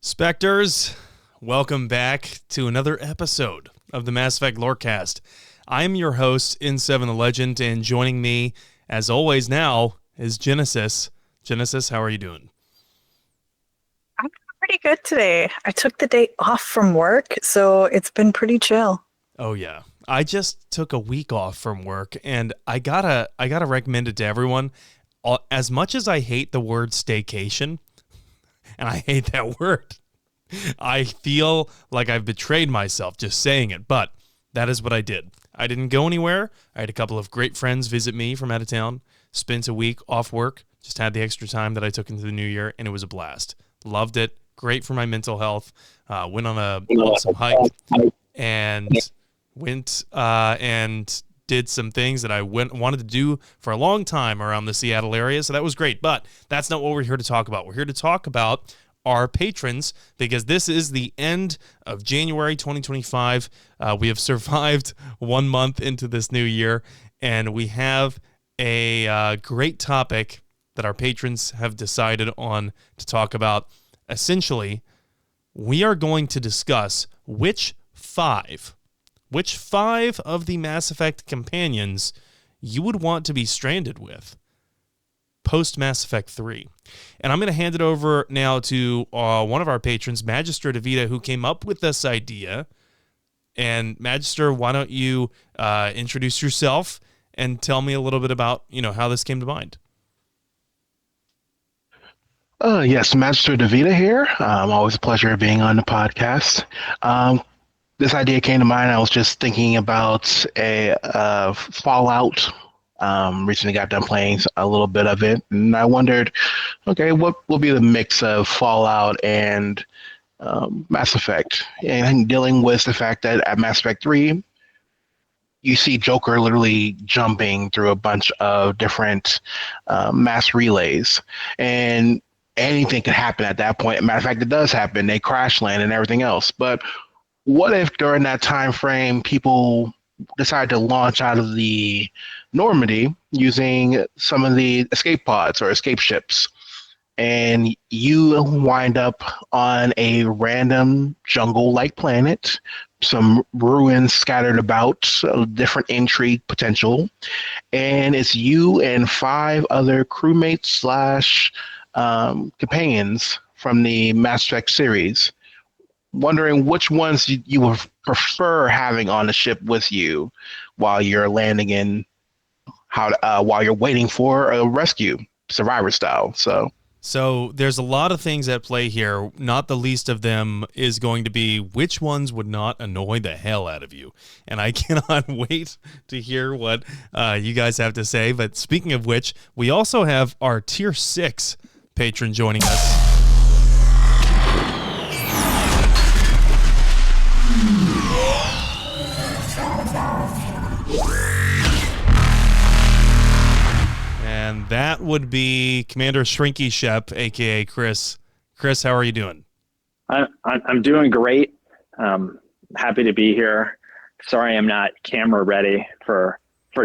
Spectres, welcome back to another episode of the Mass Effect Lorecast. I'm your host, N7 the Legend, and joining me, as always now, is Genesis. Genesis, how are you doing? I'm pretty good today. I took the day off from work, so it's been pretty chill. Oh, yeah. I just took a week off from work, and I gotta recommend it to everyone. As much as I hate the word staycation, and I hate that word, I feel like I've betrayed myself just saying it, but that is what I did. I didn't go anywhere. I had a couple of great friends visit me from out of town, spent a week off work, just had the extra time that I took into the new year, and it was a blast. Loved it. Great for my mental health. Went on a awesome hike and went and did some things that I wanted to do for a long time around the Seattle area, so that was great. But that's not what we're here to talk about. We're here to talk about our patrons, because this is the end of January 2025. We have survived 1 month into this new year, and we have a great topic that our patrons have decided on to talk about. Essentially, we are going to discuss which five of the Mass Effect companions you would want to be stranded with post Mass Effect 3. And I'm going to hand it over now to one of our patrons, Magister DeVita, who came up with this idea. And Magister, why don't you introduce yourself and tell me a little bit about, how this came to mind. Yes, Magister DeVita here. Always a pleasure being on the podcast. This idea came to mind. I was just thinking about a Fallout. Recently got done playing a little bit of it, and I wondered, okay, what will be the mix of Fallout and Mass Effect? And dealing with the fact that at Mass Effect 3, you see Joker literally jumping through a bunch of different mass relays, and anything could happen at that point. Matter of fact, it does happen. They crash land and everything else. But what if during that time frame people decide to launch out of the Normandy using some of the escape pods or escape ships, and you wind up on a random jungle-like planet, some ruins scattered about, different intrigue potential, and it's you and 5 other crewmates slash companions from the Mass Effect series. Wondering which ones you would prefer having on the ship with you while you're landing in, while you're waiting for a rescue, survivor style. So there's a lot of things at play here. Not the least of them is going to be which ones would not annoy the hell out of you. And I cannot wait to hear what you guys have to say. But speaking of which, we also have our Tier 6 patron joining us. And that would be Commander Shrinky Shep, a.k.a. Chris. Chris, how are you doing? I'm doing great. Happy to be here. Sorry I'm not camera ready for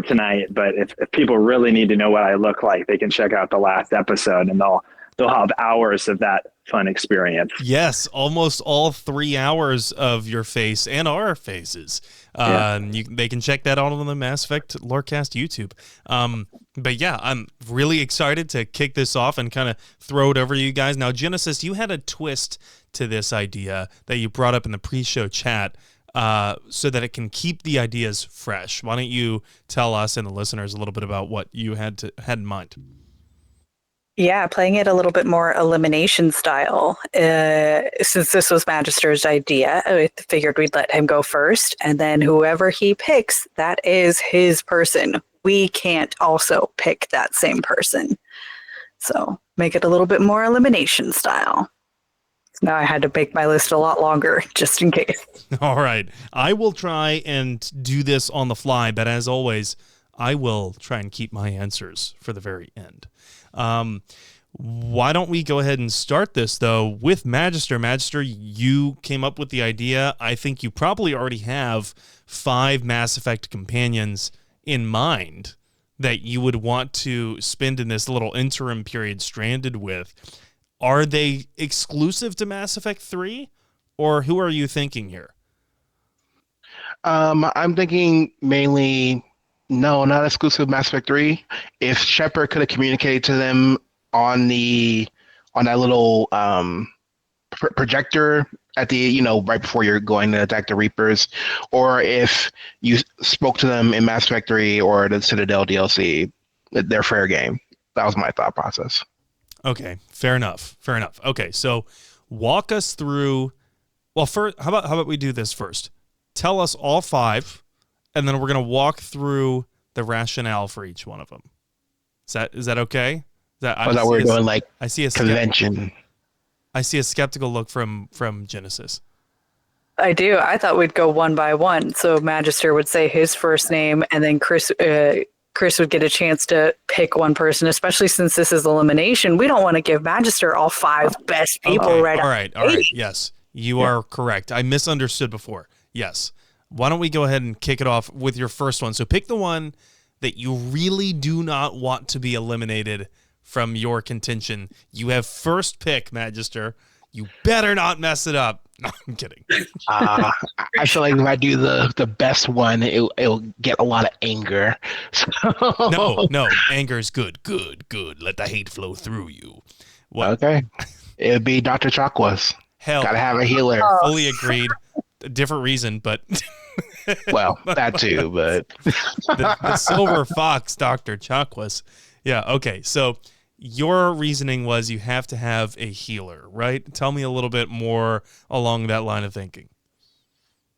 tonight, but if people really need to know what I look like, they can check out the last episode, and they'll have hours of that fun experience. Yes, almost all 3 hours of your face and our faces. They can check that out on the Mass Effect Lorecast YouTube. But yeah, I'm really excited to kick this off and kind of throw it over to you guys. Now, Genesis, you had a twist to this idea that you brought up in the pre-show chat so that it can keep the ideas fresh. Why don't you tell us and the listeners a little bit about what you had in mind? Yeah, playing it a little bit more elimination style. Since this was Magister's idea, I figured we'd let him go first, and then whoever he picks, that is his person. We can't also pick that same person. So make it a little bit more elimination style. Now I had to make my list a lot longer, just in case. All right. I will try and do this on the fly, but as always, I will try and keep my answers for the very end. Why don't we go ahead and start this, though, with Magister. Magister, you came up with the idea. I think you probably already have 5 Mass Effect companions in mind that you would want to spend in this little interim period stranded with. Are they exclusive to Mass Effect 3, or who are you thinking here? I'm thinking mainly, no, not exclusive Mass Effect 3. If Shepard could have communicated to them on that little projector at the, right before you're going to attack the Reapers, or if you spoke to them in Mass Effect 3 or the Citadel DLC, they're fair game. That was my thought process. Okay, fair enough. Okay, so walk us through. Well, first, how about we do this first? Tell us all 5, and then we're gonna walk through the rationale for each one of them. Is that okay? I thought we were doing like I see a convention. I see a skeptical look from Genesis. I do. I thought we'd go one by one. So Magister would say his first name, and then Chris would get a chance to pick one person, especially since this is elimination. We don't want to give Magister all 5 best people Okay. right All right. Yes, you are correct. I misunderstood before. Yes. Why don't we go ahead and kick it off with your first one? So pick the one that you really do not want to be eliminated from your contention. You have first pick, Magister. You better not mess it up. No, I'm kidding. I feel like if I do the best one, it'll get a lot of anger. So. No, anger is good. Good. Let the hate flow through you. What? Okay. It would be Dr. Chakwas. Hell, gotta have a healer. Fully agreed. A different reason, but well, that too. But the silver fox, Dr. Chakwas. Yeah. Okay. So your reasoning was you have to have a healer, right? Tell me a little bit more along that line of thinking.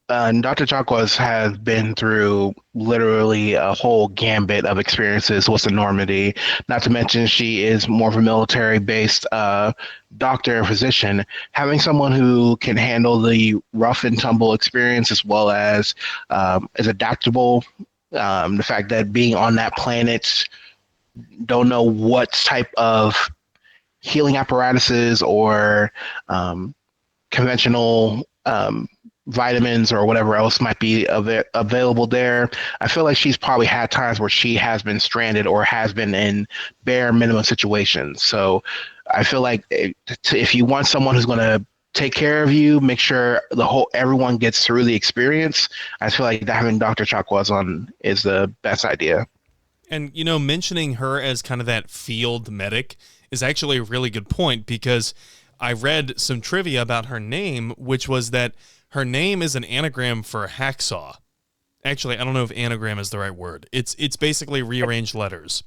Dr. Chakwas has been through literally a whole gambit of experiences with the Normandy. Not to mention she is more of a military-based doctor and physician. Having someone who can handle the rough and tumble experience as well as is adaptable. The fact that being on that planet, don't know what type of healing apparatuses or conventional vitamins or whatever else might be available there. I feel like she's probably had times where she has been stranded or has been in bare minimum situations. So I feel like if you want someone who's going to take care of you, make sure everyone gets through the experience, I feel like having Dr. Chakwas on is the best idea. And, mentioning her as kind of that field medic is actually a really good point, because I read some trivia about her name, which was that her name is an anagram for hacksaw. Actually, I don't know if anagram is the right word. It's basically rearranged letters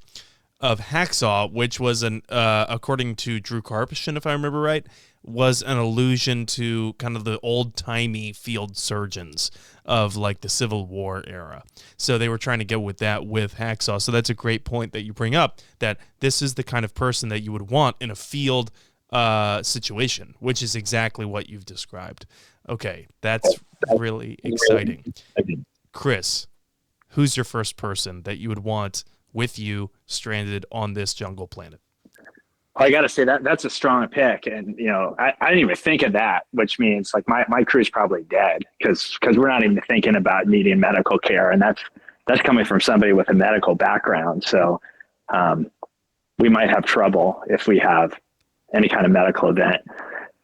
of hacksaw, which was according to Drew Karpyshyn, if I remember right, was an allusion to kind of the old-timey field surgeons of like the Civil War era. So they were trying to go with that with hacksaw. So that's a great point that you bring up, that this is the kind of person that you would want in a field situation, which is exactly what you've described. Okay, that's really exciting. Chris, who's your first person that you would want with you stranded on this jungle planet? I got to say that's a strong pick. And, I didn't even think of that, which means like my crew's probably dead because we're not even thinking about needing medical care. And that's coming from somebody with a medical background. So we might have trouble if we have any kind of medical event.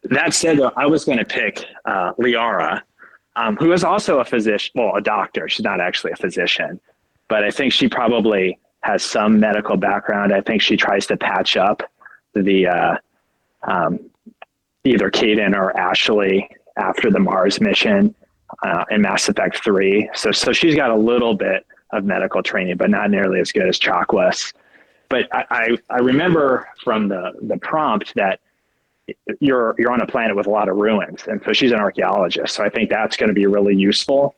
That said, though, I was going to pick Liara, who is also a physician, well, a doctor. She's not actually a physician, but I think she probably has some medical background. I think she tries to patch up the either Kaden or Ashley after the Mars mission in Mass Effect 3. So she's got a little bit of medical training, but not nearly as good as Chakwas. But I remember from the prompt that you're on a planet with a lot of ruins, and so she's an archaeologist. So I think that's going to be really useful,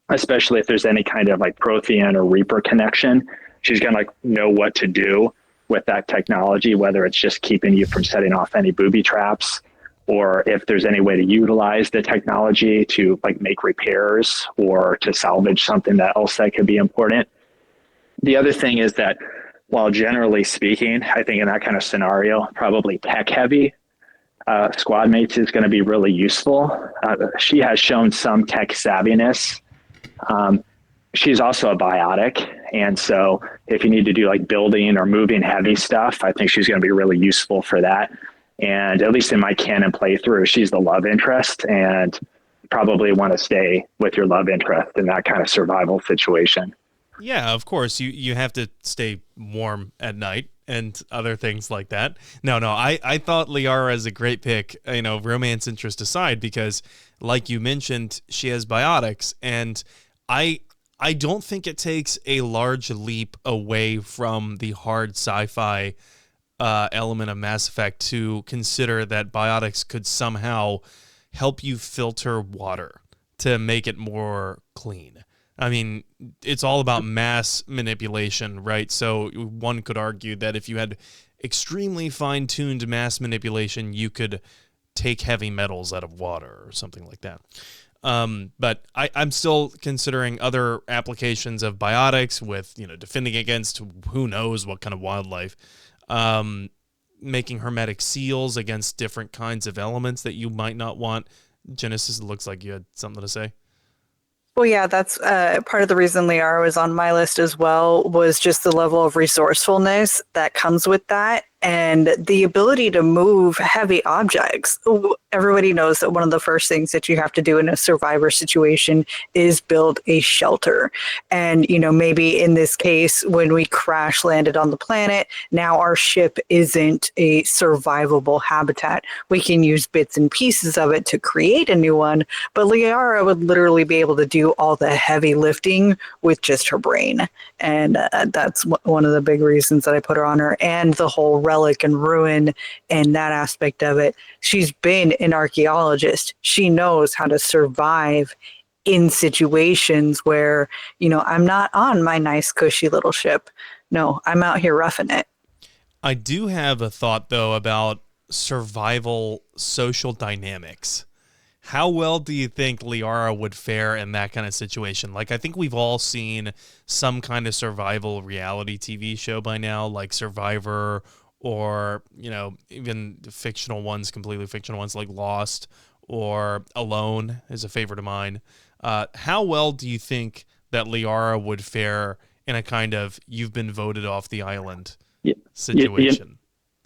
especially if there's any kind of like Prothean or Reaper connection. She's going to know what to do with that technology, whether it's just keeping you from setting off any booby traps, or if there's any way to utilize the technology to like make repairs or to salvage something else that could be important. The other thing is that while generally speaking, I think in that kind of scenario, probably tech heavy, Squadmates is going to be really useful. She has shown some tech savviness. She's also a biotic. And so if you need to do like building or moving heavy stuff, I think she's going to be really useful for that. And at least in my canon playthrough, she's the love interest, and probably want to stay with your love interest in that kind of survival situation. Yeah, of course. You have to stay warm at night and other things like that. No, I thought Liara is a great pick, romance interest aside, because like you mentioned, she has biotics, and I don't think it takes a large leap away from the hard sci-fi element of Mass Effect to consider that biotics could somehow help you filter water to make it more clean. I mean, it's all about mass manipulation, right? So one could argue that if you had extremely fine-tuned mass manipulation, you could take heavy metals out of water or something like that. But I'm still considering other applications of biotics with, defending against who knows what kind of wildlife, making hermetic seals against different kinds of elements that you might not want. Genesis, it looks like you had something to say. Well, yeah, that's part of the reason Liara was on my list as well, was just the level of resourcefulness that comes with that and the ability to move heavy objects. Everybody knows that one of the first things that you have to do in a survivor situation is build a shelter. And, maybe in this case, when we crash landed on the planet, now our ship isn't a survivable habitat. We can use bits and pieces of it to create a new one, but Liara would literally be able to do all the heavy lifting with just her brain. And that's one of the big reasons that I put her on her, and the whole relic and ruin and that aspect of it. She's been an archaeologist. She knows how to survive in situations where, I'm not on my nice, cushy little ship. No, I'm out here roughing it. I do have a thought, though, about survival social dynamics. How well do you think Liara would fare in that kind of situation? Like, I think we've all seen some kind of survival reality TV show by now, like Survivor, or, even fictional ones, completely fictional ones like Lost or Alone is a favorite of mine. How well do you think that Liara would fare in a kind of you've been voted off the island situation?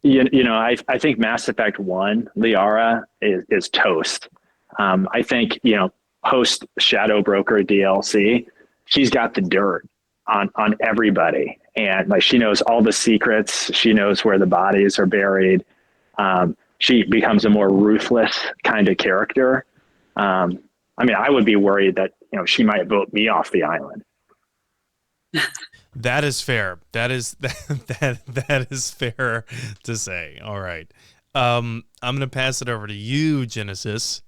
I think Mass Effect 1, Liara is toast. I think, post Shadow Broker DLC, she's got the dirt on everybody. And like, she knows all the secrets. She knows where the bodies are buried. She becomes a more ruthless kind of character. I would be worried that, she might vote me off the island. That is fair. That is fair to say. All right. I'm going to pass it over to you, Genesis.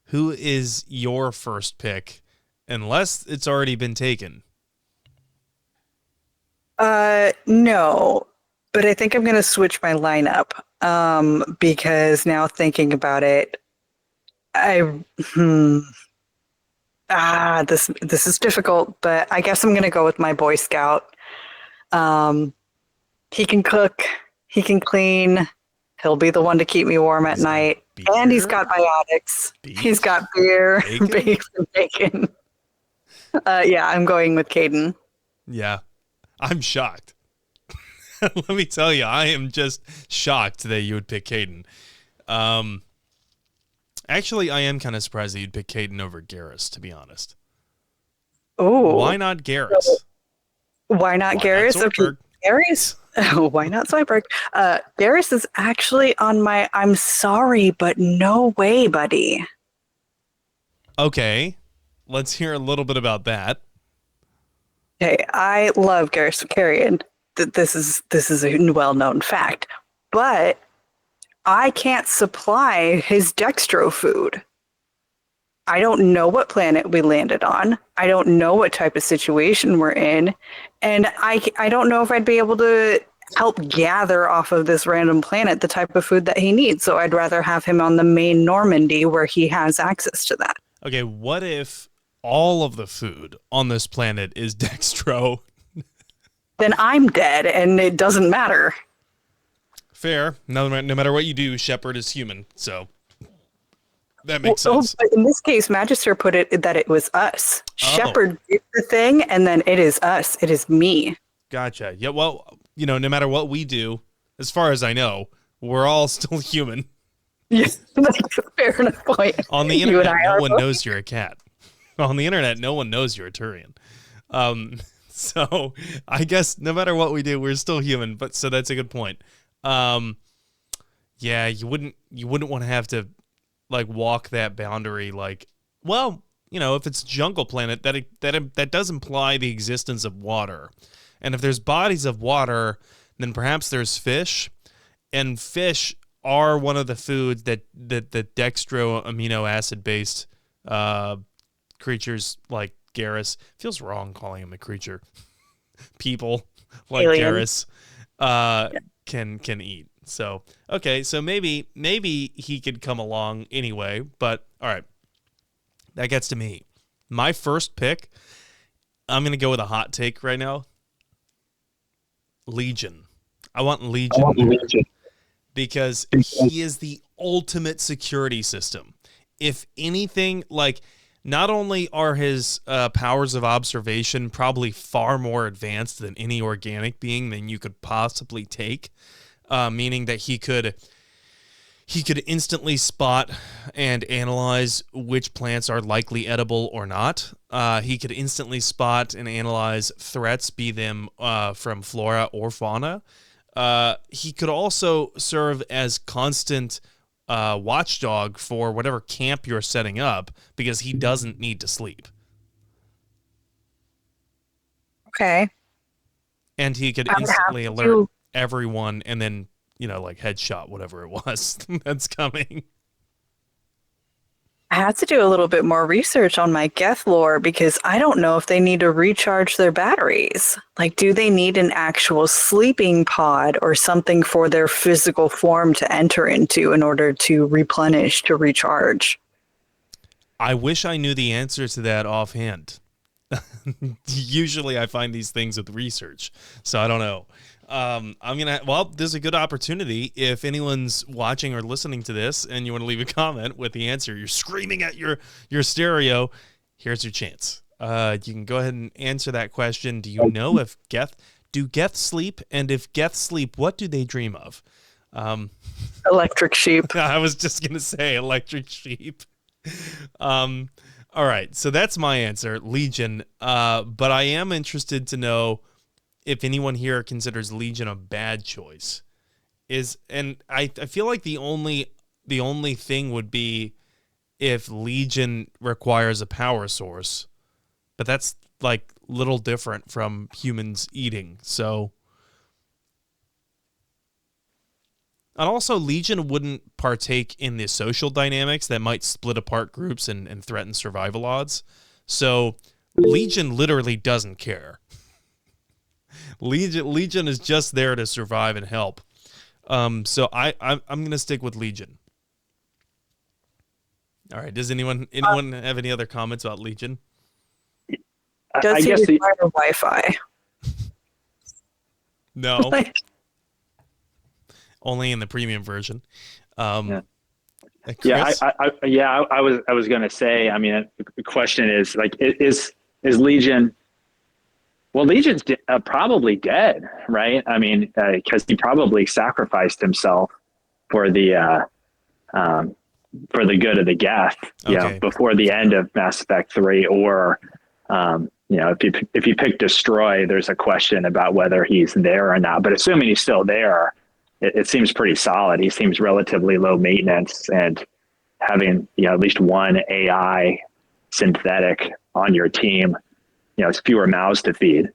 Who is your first pick, unless it's already been taken? No, but I think I'm going to switch my lineup because now thinking about it, this is difficult, but I guess I'm going to go with my Boy Scout. He can cook, he can clean, he'll be the one to keep me warm at night, and he's got biotics. He's got beer, bacon. Yeah, I'm going with Caden. Yeah, I'm shocked. Let me tell you, I am just shocked that you would pick Caden. Actually, I am kind of surprised that you'd pick Caden over Garrus, to be honest. Oh, why not Garrus? Why not Garrus? Okay, Garrus. Why not Zoidberg? Garrus is actually on my I'm sorry, but no way, buddy. Okay, let's hear a little bit about that. Okay, I love Garrus Vakarian. This is a well-known fact, but I can't supply his dextro food. I don't know what planet we landed on. I don't know what type of situation we're in. And I don't know if I'd be able to help gather off of this random planet the type of food that he needs. So I'd rather have him on the main Normandy where he has access to that. Okay, what if all of the food on this planet is dextro? Then I'm dead and it doesn't matter. Fair. No matter what you do, Shepard is human, so that makes sense. But in this case, Magister put it that it was us. Shepard did the thing, and then it is us. It is me. Gotcha. Yeah, well, no matter what we do, as far as I know, We're all still human. Yes, that's a fair enough point. On the You and internet, I no are one both. knows you're a cat. On the internet, no one knows you're a Turian. So I guess no matter what we do, we're still human. But so that's a good point. Yeah, you wouldn't want to have to like walk that boundary. Like, well, if it's jungle planet, that does imply the existence of water, and if there's bodies of water, then perhaps there's fish, and fish are one of the foods that dextro amino acid based creatures like Garrus. Feels wrong calling him a creature. People like Alien. Garrus can eat. So okay, so maybe he could come along anyway. But all right, that gets to me. My first pick, I'm gonna go with a hot take right now. Legion. I want Legion. Because he is the ultimate security system. If anything, like, not only are his powers of observation probably far more advanced than any organic being than you could possibly take, meaning that he could instantly spot and analyze which plants are likely edible or not. He could instantly spot and analyze threats, be them from flora or fauna. He could also serve as constant watchdog for whatever camp you're setting up because he doesn't need to sleep. Okay. And he could I would have instantly to alert do- everyone and then, like headshot whatever it was that's coming. I had to do a little bit more research on my Geth lore because I don't know if they need to recharge their batteries. Like, do they need an actual sleeping pod or something for their physical form to enter into in order to replenish, to recharge? I wish I knew the answer to that offhand. Usually I find these things with research, so I don't know. There's a good opportunity if anyone's watching or listening to this and you want to leave a comment with the answer. You're screaming at your stereo. Here's your chance. You can go ahead and answer that question. Do you know if do Geth sleep? And if Geth sleep, what do they dream of? Electric sheep. I was just going to say electric sheep. All right. So that's my answer, Legion. But I am interested to know if anyone here considers Legion a bad choice. I feel like the only thing would be if Legion requires a power source, but that's like little different from humans eating. So, and also Legion wouldn't partake in the social dynamics that might split apart groups and threaten survival odds. So Legion literally doesn't care. Legion is just there to survive and help. So I'm gonna stick with Legion. All right. Does anyone have any other comments about Legion? Does I he guess require Wi-Fi? No, Like, only in the premium version. Yeah. Chris? I was gonna say. I mean, the question is like, is Legion? Well, Legion's probably dead, right? I mean, because he probably sacrificed himself for the good of the Geth, Okay. before the end of Mass Effect 3, or if you pick Destroy, there's a question about whether he's there or not. But assuming he's still there, it seems pretty solid. He seems relatively low maintenance, and having at least one AI synthetic on your team, it's fewer mouths to feed.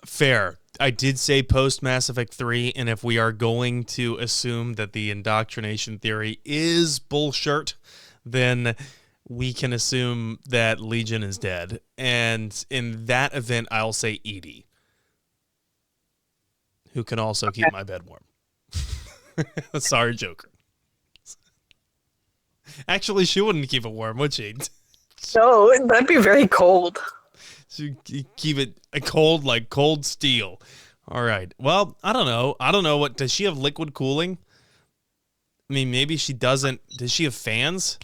Fair. I did say post Mass Effect 3, and if we are going to assume that the indoctrination theory is bullshit, then we can assume that Legion is dead. And in that event, I'll say Edie, who can also keep my bed warm. Sorry, Joker. Actually, she wouldn't keep it warm, would she? no, that'd be very cold. She keep it cold like cold steel. All right. Well, I don't know. What does she have? Liquid cooling? I mean, maybe she doesn't. Does she have fans?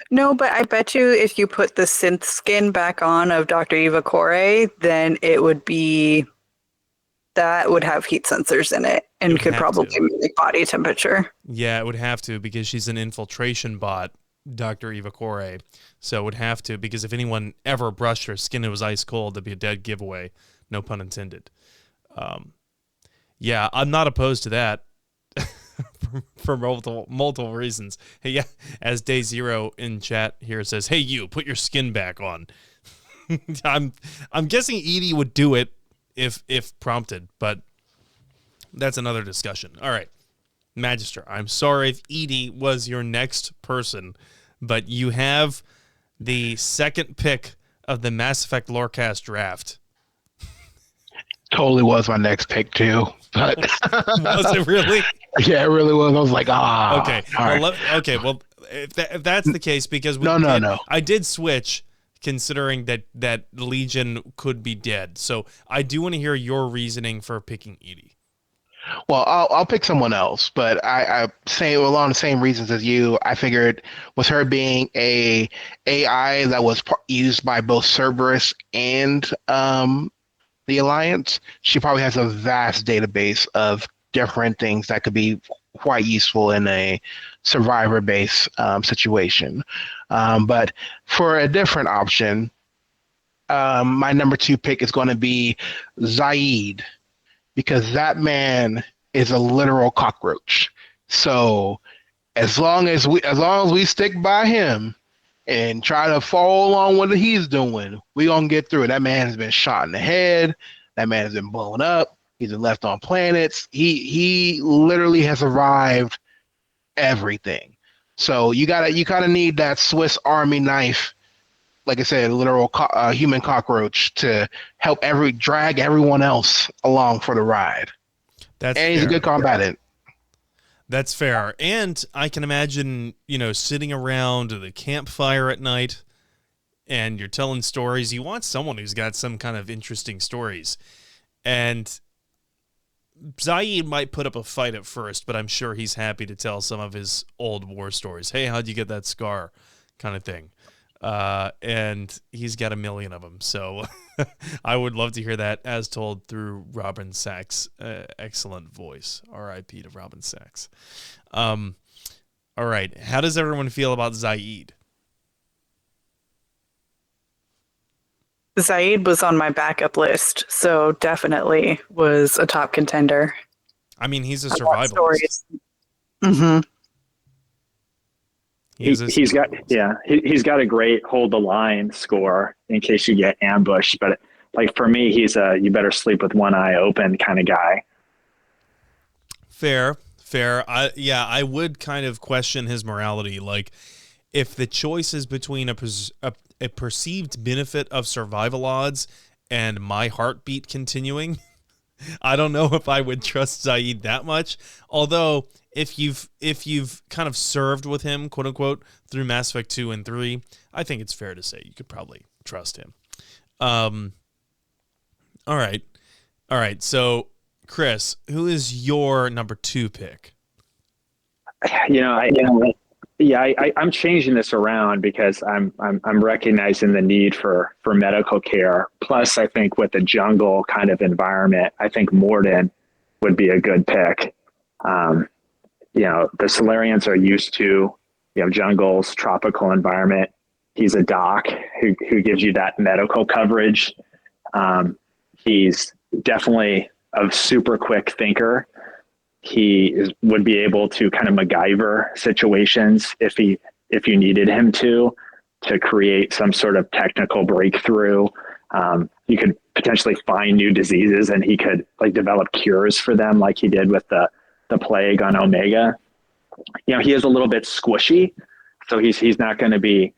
No, but I bet you if you put the synth skin back on of Dr. Eva Corey, then it would be that would have heat sensors in it and could probably mimic body temperature. Yeah, it would have to, because she's an infiltration bot, Dr. Eva Corey. So it would have to, because if anyone ever brushed her skin, it was ice cold, that'd be a dead giveaway. No pun intended. Yeah, I'm not opposed to that for multiple reasons. Hey, yeah, as Day Zero in chat here says, "Hey, you, put your skin back on." I'm guessing Edie would do it if prompted, but that's another discussion. All right, Magister, I'm sorry if Edie was your next person, but you have the second pick of the Mass Effect Lorecast draft. Totally was my next pick too, but was it really? Yeah, it really was. I was like, okay, all well, right. well, if that's the case, because no, I did switch, considering that Legion could be dead. So I do want to hear your reasoning for picking Edie. Well, I'll pick someone else, but I say along the same reasons as you. I figured with her being a AI that was used by both Cerberus and the Alliance, she probably has a vast database of different things that could be quite useful in a survivor-based situation. But for a different option, my number 2 pick is going to be Zaid, because that man is a literal cockroach. So as long as we stick by him and try to follow along what he's doing, we're going to get through it. That man has been shot in the head. That man has been blown up. He's been left on planets. He literally has survived everything. So you kind of need that Swiss Army knife, like I said, a literal human cockroach, to help drag everyone else along for the ride. And he's a good combatant. That's fair. And I can imagine, sitting around the campfire at night and you're telling stories. You want someone who's got some kind of interesting stories. And Zaid might put up a fight at first, but I'm sure he's happy to tell some of his old war stories. Hey, how'd you get that scar? Kind of thing. And he's got a million of them. So I would love to hear that as told through Robin Sachs' excellent voice. R.I.P. to Robin Sachs. All right. How does everyone feel about Zaid? Zaid was on my backup list, so definitely was a top contender. I mean, he's a survivalist. Mm-hmm. He's got a great hold the line score in case you get ambushed. But like for me, he's a you better sleep with one eye open kind of guy. Fair. I would kind of question his morality. Like, if the choice is between a perceived benefit of survival odds and my heartbeat continuing, I don't know if I would trust Zaid that much. Although, if you've kind of served with him, quote unquote, through Mass Effect 2 and 3, I think it's fair to say you could probably trust him. All right. So, Chris, who is your number 2 pick? I'm changing this around because I'm recognizing the need for medical care. Plus, I think with the jungle kind of environment, I think Morden would be a good pick. The Solarians are used to, jungles, tropical environment. He's a doc who gives you that medical coverage. He's definitely a super quick thinker. He would be able to kind of MacGyver situations if you needed him to create some sort of technical breakthrough. You could potentially find new diseases and he could develop cures for them, like he did with the plague on Omega. He is a little bit squishy, so he's not going to be,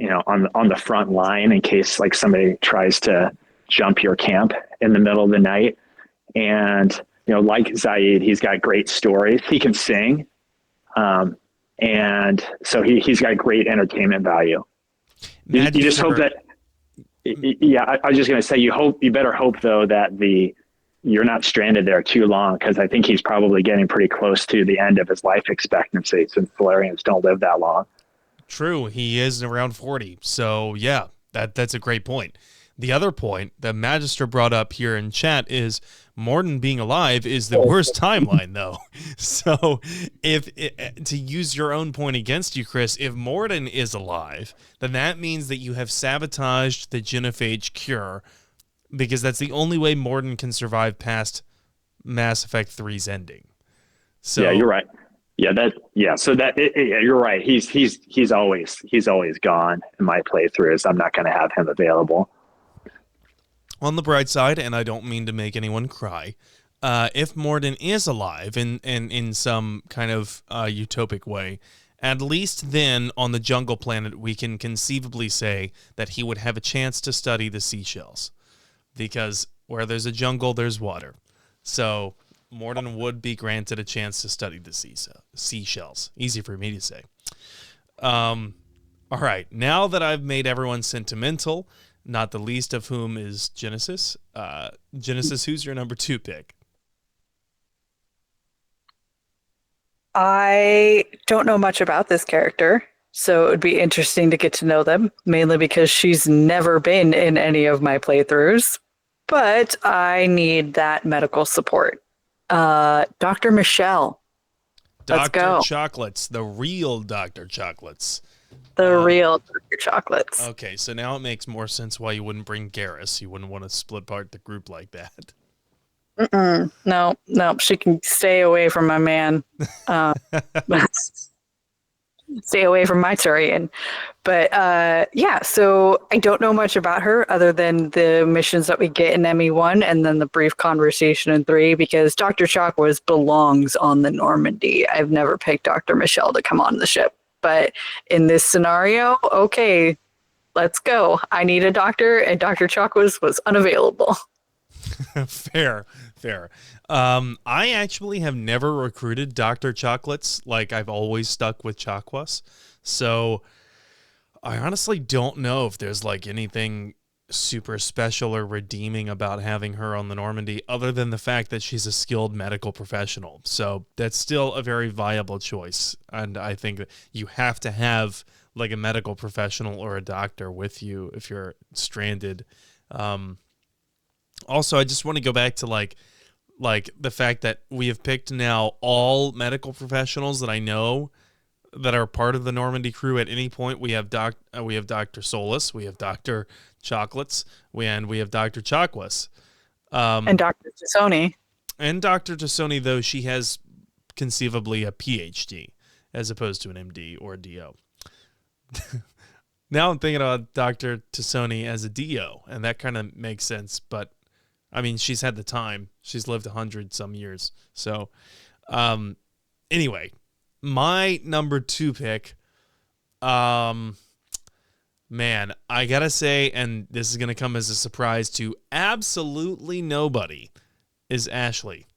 on the front line in case somebody tries to jump your camp in the middle of the night. And like Zaid, he's got great stories. He can sing. And so he's got great entertainment value. You just hope that, I was just going to say, you better hope though that you're not stranded there too long. Cause I think he's probably getting pretty close to the end of his life expectancy since Solarians don't live that long. True. He is around 40. So yeah, that's a great point. The other point that Magister brought up here in chat is Morden being alive is the worst timeline, though. So, to use your own point against you, Chris, if Morden is alive, then that means that you have sabotaged the genophage cure, because that's the only way Morden can survive past Mass Effect 3's ending. So, yeah, you're right. So you're right. He's always gone in my playthroughs. I'm not going to have him available. On the bright side, and I don't mean to make anyone cry, if Morden is alive in some kind of utopic way, at least then on the jungle planet we can conceivably say that he would have a chance to study the seashells, because where there's a jungle, there's water. So Morden would be granted a chance to study the seashells. Easy for me to say. All right, now that I've made everyone sentimental, not the least of whom is Genesis. Genesis, who's your number 2 pick? I don't know much about this character, so it would be interesting to get to know them, mainly because she's never been in any of my playthroughs. But I need that medical support. Dr. Michelle. Let's go. Dr. Chocolates, the real Dr. Chocolates. The real Dr. Chocolates. Okay, so now it makes more sense why you wouldn't bring Garrus. You wouldn't want to split apart the group like that. No, she can stay away from my man. Stay away from my Turian. But so I don't know much about her other than the missions that we get in ME1 and then the brief conversation in 3, because Dr. Chocolates belongs on the Normandy. I've never picked Dr. Michelle to come on the ship. But in this scenario, okay, let's go. I need a doctor, and Dr. Chocolates was unavailable. Fair. I actually have never recruited Dr. Chocolates. Like, I've always stuck with Chakwas. So I honestly don't know if there's like anything super special or redeeming about having her on the Normandy, other than the fact that she's a skilled medical professional. So that's still a very viable choice. And I think that you have to have like a medical professional or a doctor with you if you're stranded. Also, I just want to go back to like the fact that we have picked now all medical professionals that I know that are part of the Normandy crew at any point. We have Dr. Solus, we have Dr. Chocolates, and we have Dr. Chakwas. And Dr. Tassoni. And Dr. Tassoni, though she has conceivably a PhD as opposed to an MD or a DO. Now I'm thinking about Dr. Tassoni as a DO, and that kind of makes sense, but I mean, she's had the time. She's lived 100-some years. So, anyway, my number 2 pick, man, I gotta say, and this is gonna come as a surprise to absolutely nobody, is Ashley.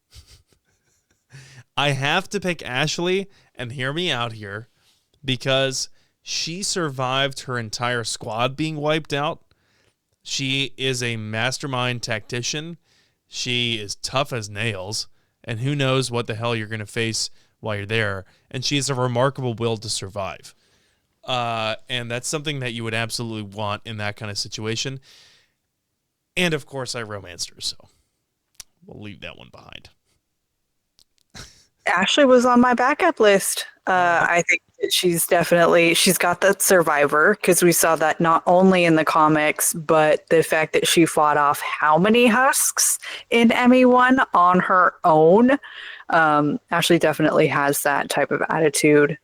I have to pick Ashley, and hear me out here, because she survived her entire squad being wiped out. She is a mastermind tactician. She is tough as nails, and who knows what the hell you're going to face while you're there. And she has a remarkable will to survive. And that's something that you would absolutely want in that kind of situation. And, of course, I romanced her, so we'll leave that one behind. Ashley was on my backup list. I think that she's got that survivor, because we saw that not only in the comics, but the fact that she fought off how many husks in ME1 on her own. Ashley definitely has that type of attitude.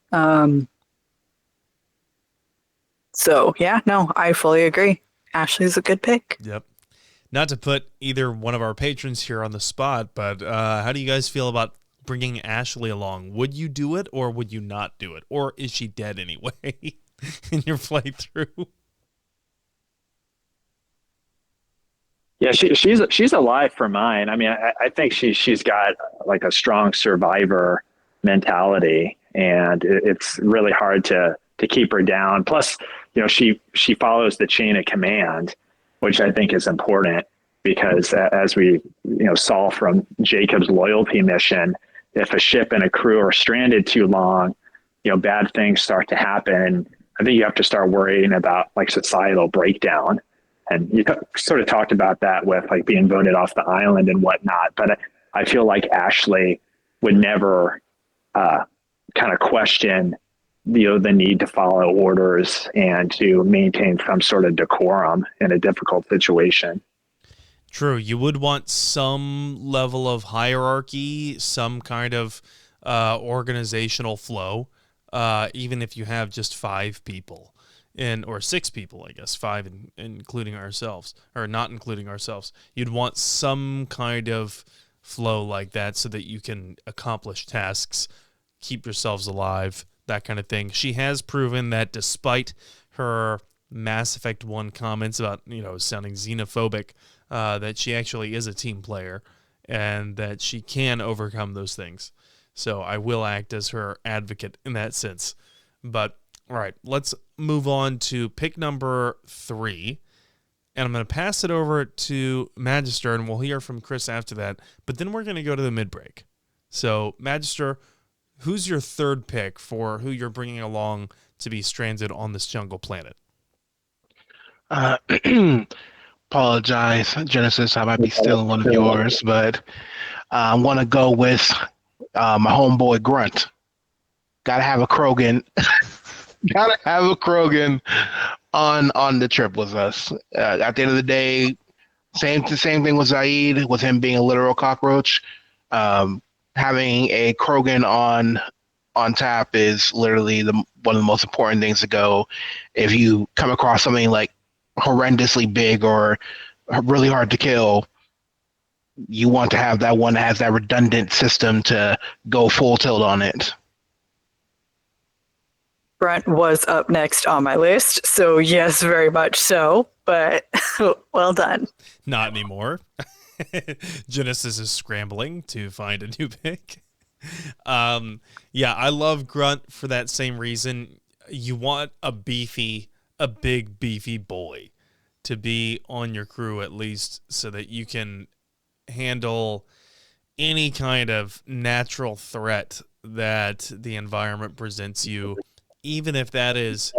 So yeah, no, I fully agree. Ashley's a good pick. Yep. Not to put either one of our patrons here on the spot, but how do you guys feel about bringing Ashley along? Would you do it, or would you not do it? Or is she dead anyway in your playthrough? Yeah, she's alive for mine. I mean, I think she's got like a strong survivor mentality, and it's really hard to keep her down. Plus, you know, she follows the chain of command, which I think is important, because as we saw from Jacob's loyalty mission, if a ship and a crew are stranded too long, bad things start to happen. I think you have to start worrying about like societal breakdown And you sort of talked about that with like being voted off the island and whatnot. But I feel like Ashley would never kind of question the need to follow orders and to maintain some sort of decorum in a difficult situation. True. You would want some level of hierarchy, some kind of organizational flow, even if you have just 5 people. Or 6 people, I guess, 5 including ourselves, or not including ourselves. You'd want some kind of flow like that so that you can accomplish tasks, keep yourselves alive, that kind of thing. She has proven that despite her Mass Effect 1 comments about, sounding xenophobic, that she actually is a team player and that she can overcome those things. So I will act as her advocate in that sense. But all right, let's move on to pick number 3. And I'm going to pass it over to Magister, and we'll hear from Chris after that. But then we're going to go to the mid-break. So, Magister, who's your third pick for who you're bringing along to be stranded on this jungle planet? Apologize, Genesis. I might be stealing one of yours, but I want to go with my homeboy Grunt. Gotta have a Krogan. Gotta have a Krogan on the trip with us. At the end of the day, same thing with Zaid, with him being a literal cockroach. Having a Krogan on tap is literally one of the most important things to go. If you come across something like horrendously big or really hard to kill, you want to have that one that has that redundant system to go full tilt on it. Brent was up next on my list, so yes, very much so, but well done. Not anymore. Genesis is scrambling to find a new pick. Yeah, I love Grunt for that same reason. You want a big beefy boy to be on your crew at least so that you can handle any kind of natural threat that the environment presents you, even if that is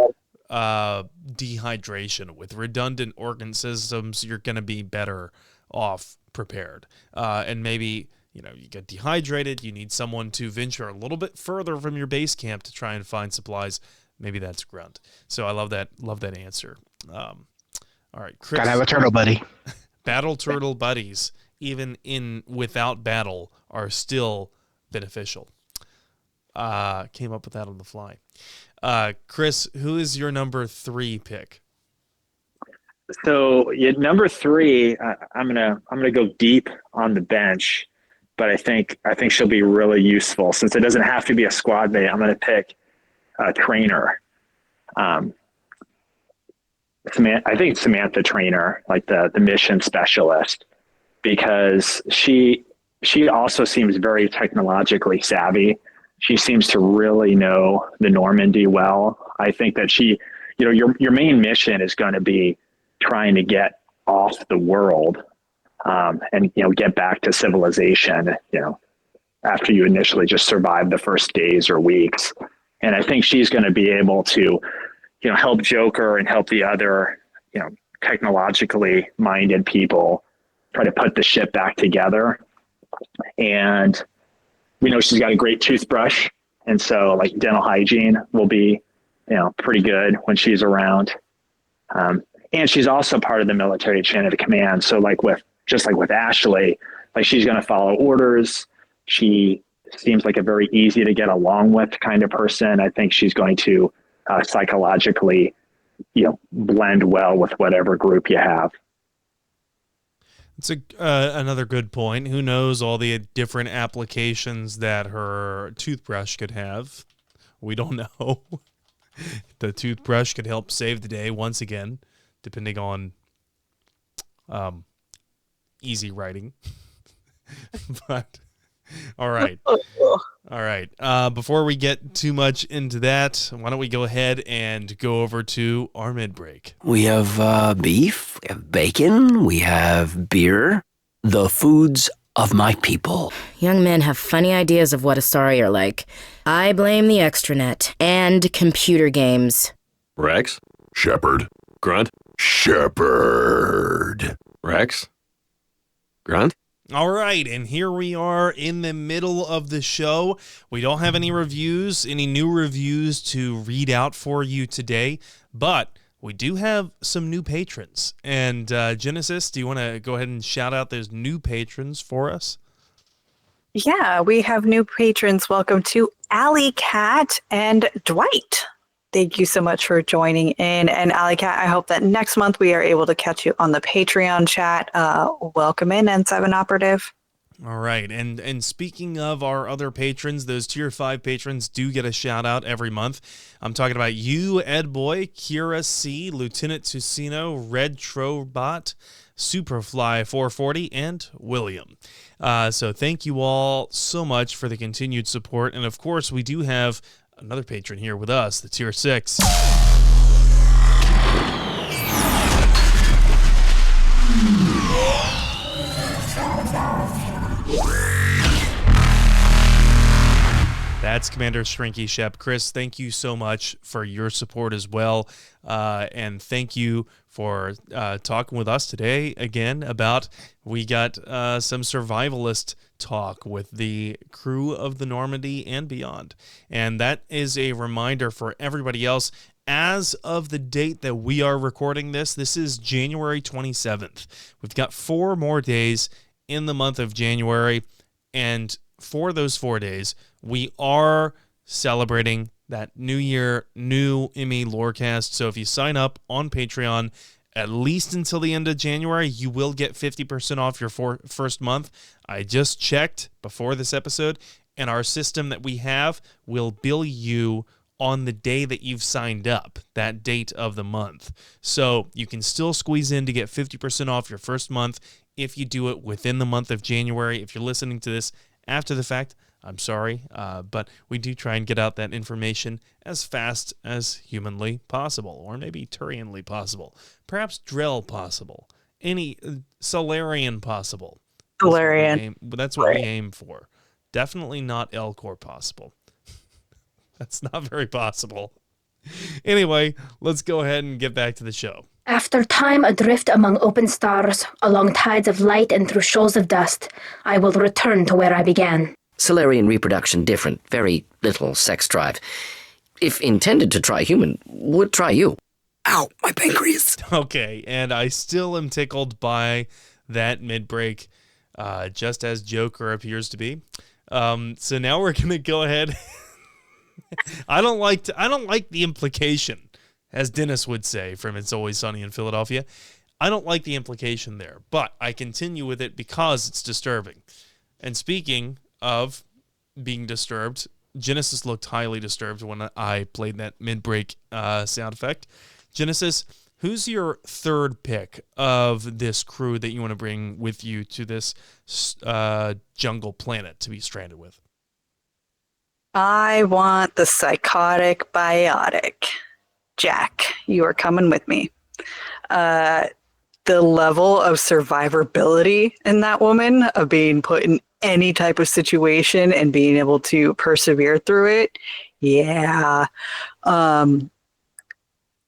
dehydration. With redundant organ systems, you're going to be better off prepared. And maybe, you get dehydrated, you need someone to venture a little bit further from your base camp to try and find supplies. Maybe that's Grunt. So I love that answer. All right, Chris. Gotta have a turtle buddy. Battle turtle buddies, even without battle, are still beneficial. Came up with that on the fly. Chris, who is your number 3 pick? So number 3, I'm gonna go deep on the bench, but I think she'll be really useful since it doesn't have to be a squad mate. I'm gonna pick a trainer. I think Samantha Trainer, like the mission specialist, because she also seems very technologically savvy. She seems to really know the Normandy well. I think that your main mission is going to be trying to get off the world and get back to civilization, after you initially just survive the first days or weeks. And I think she's going to be able to help Joker and help the other, technologically minded people try to put the ship back together. And we know she's got a great toothbrush. And so like dental hygiene will be, pretty good when she's around. And she's also part of the military chain of command. So with Ashley, like she's going to follow orders. She seems like a very easy to get along with kind of person. I think she's going to psychologically, blend well with whatever group you have. It's another good point. Who knows all the different applications that her toothbrush could have? We don't know. The toothbrush could help save the day once again, depending on easy writing. But all right. All right. Before we get too much into that, why don't we go ahead and go over to our mid-break. We have beef, we have bacon, we have beer, the foods of my people. Young men have funny ideas of what Asari are like. I blame the extranet and computer games. Rex? Shepard. Grunt? Shepard. Rex? Grunt? All right, and here we are in the middle of the show. We don't have any new reviews to read out for you today, but we do have some new patrons. And Genesis, do you want to go ahead and shout out those new patrons for us? Yeah, we have new patrons. Welcome to Alley Cat and Dwight. Thank you so much for joining in. And Alley Cat, I hope that next month we are able to catch you on the Patreon chat. Welcome in, N7 Operative. All right, and speaking of our other patrons, those Tier 5 patrons do get a shout-out every month. I'm talking about you, Ed Boy, Kira C., Lieutenant Tusino, Red Trobot, Superfly440, and William. So thank you all so much for the continued support. And, of course, we do have another patron here with us, the Tier 6. That's Commander Shrinky Shep. Chris, thank you so much for your support as well. And thank you for talking with us today again about, we got some survivalist talk with the crew of the Normandy and beyond. And that is a reminder for everybody else. As of the date that we are recording this is January 27th. We've got 4 more days in the month of January. And for those 4 days, we are celebrating that New Year, new ME Lorecast. So if you sign up on Patreon, at least until the end of January, you will get 50% off your first month. I just checked before this episode, and our system that we have will bill you on the day that you've signed up, that date of the month. So you can still squeeze in to get 50% off your first month if you do it within the month of January. If you're listening to this after the fact, I'm sorry, but we do try and get out that information as fast as humanly possible, or maybe Turianly possible, perhaps Drell possible, any Solarian possible. Solarian. That's what we aim for. Definitely not Elcor possible. That's not very possible. Anyway, let's go ahead and get back to the show. After time adrift among open stars, along tides of light and through shoals of dust, I will return to where I began. Solarian reproduction different, very little sex drive. If intended to try human, would try you. Ow, my pancreas. Okay, and I still am tickled by that mid-break, just as Joker appears to be. So now we're gonna go ahead. I don't like the implication, as Dennis would say from It's Always Sunny in Philadelphia. I don't like the implication there, but I continue with it because it's disturbing. And speaking of being disturbed, Genesis looked highly disturbed when I played that mid-break sound effect. Genesis, who's your third pick of this crew that you want to bring with you to this jungle planet to be stranded with? I want the psychotic biotic. Jack, you are coming with me. The level of survivability in that woman, of being put in any type of situation and being able to persevere through it. Yeah.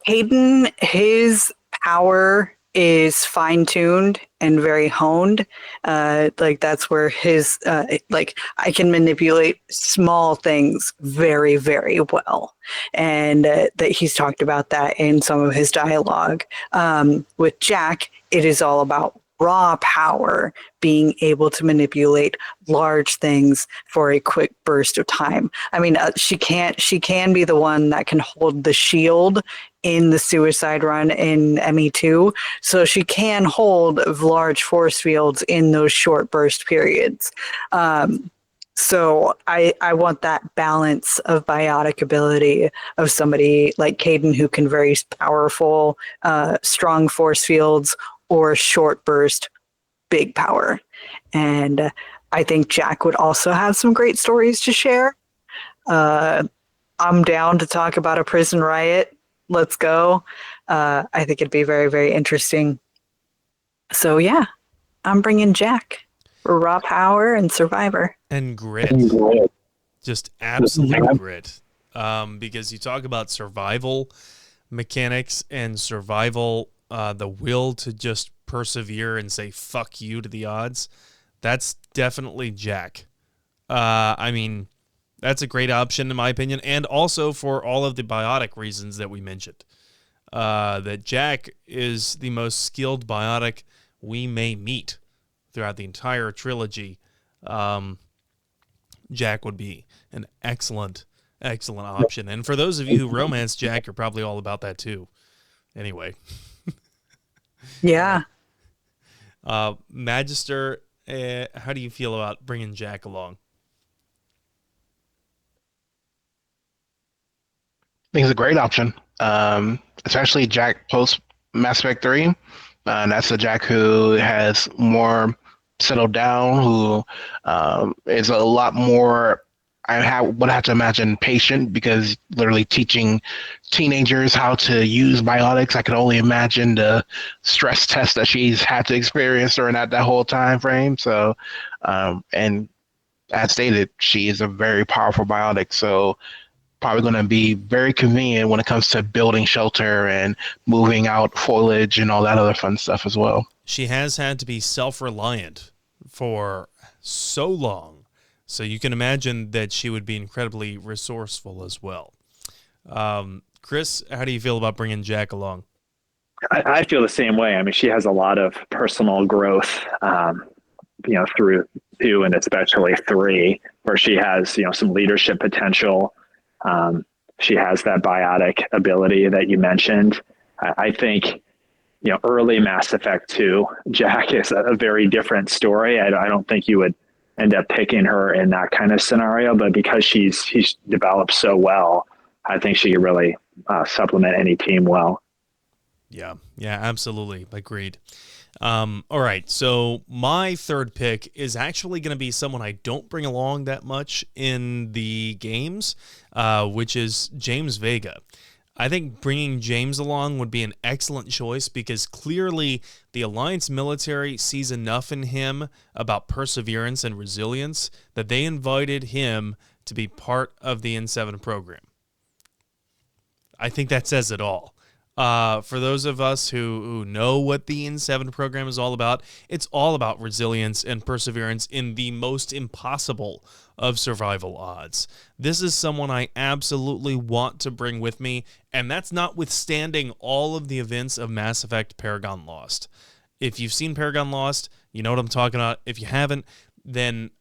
Hayden, his power is fine-tuned and very honed. That's where his, I can manipulate small things very, very well. And that he's talked about that in some of his dialogue. With Jack, it is all about raw power, being able to manipulate large things for a quick burst of time. I mean, she can be the one that can hold the shield in the suicide run in ME2, so she can hold large force fields in those short burst periods. So I want that balance of biotic ability of somebody like Caden, who can very powerful, strong force fields, or short burst, big power. And I think Jack would also have some great stories to share. I'm down to talk about a prison riot. Let's go. I think it'd be very, very interesting. So yeah, I'm bringing Jack for raw power and survivor. And grit. Just absolute grit. Because you talk about survival mechanics and survival the will to just persevere and say fuck you to the odds, that's definitely Jack. I mean, that's a great option in my opinion, and also for all of the biotic reasons that we mentioned. That Jack is the most skilled biotic we may meet throughout the entire trilogy. Jack would be an excellent option. And for those of you who romance Jack, you're probably all about that too. Anyway. Yeah. Magister, how do you feel about bringing Jack along? I think it's a great option, especially Jack post Mass Effect 3. That's a Jack who has more settled down, who is a lot more, would have to imagine, patient, because literally teaching teenagers how to use biotics, I could only imagine the stress test that she's had to experience during that whole time frame. So, and as stated, she is a very powerful biotic, so probably going to be very convenient when it comes to building shelter and moving out foliage and all that other fun stuff as well. She has had to be self-reliant for so long, so you can imagine that she would be incredibly resourceful as well. Chris, how do you feel about bringing Jack along? I feel the same way. I mean, she has a lot of personal growth, through 2 and especially 3, where she has, some leadership potential. She has that biotic ability that you mentioned. I think, early Mass Effect 2, Jack is a very different story. I don't think you would end up picking her in that kind of scenario, but because she's developed so well, I think she could really supplement any team well. Yeah, absolutely. Agreed. All right, so my third pick is actually going to be someone I don't bring along that much in the games, which is James Vega. I think bringing James along would be an excellent choice because clearly the Alliance military sees enough in him about perseverance and resilience that they invited him to be part of the N7 program. I think that says it all. For those of us who know what the N7 program is all about, it's all about resilience and perseverance in the most impossible of survival odds. This is someone I absolutely want to bring with me, and that's notwithstanding all of the events of Mass Effect Paragon Lost. If you've seen Paragon Lost, you know what I'm talking about. If you haven't, then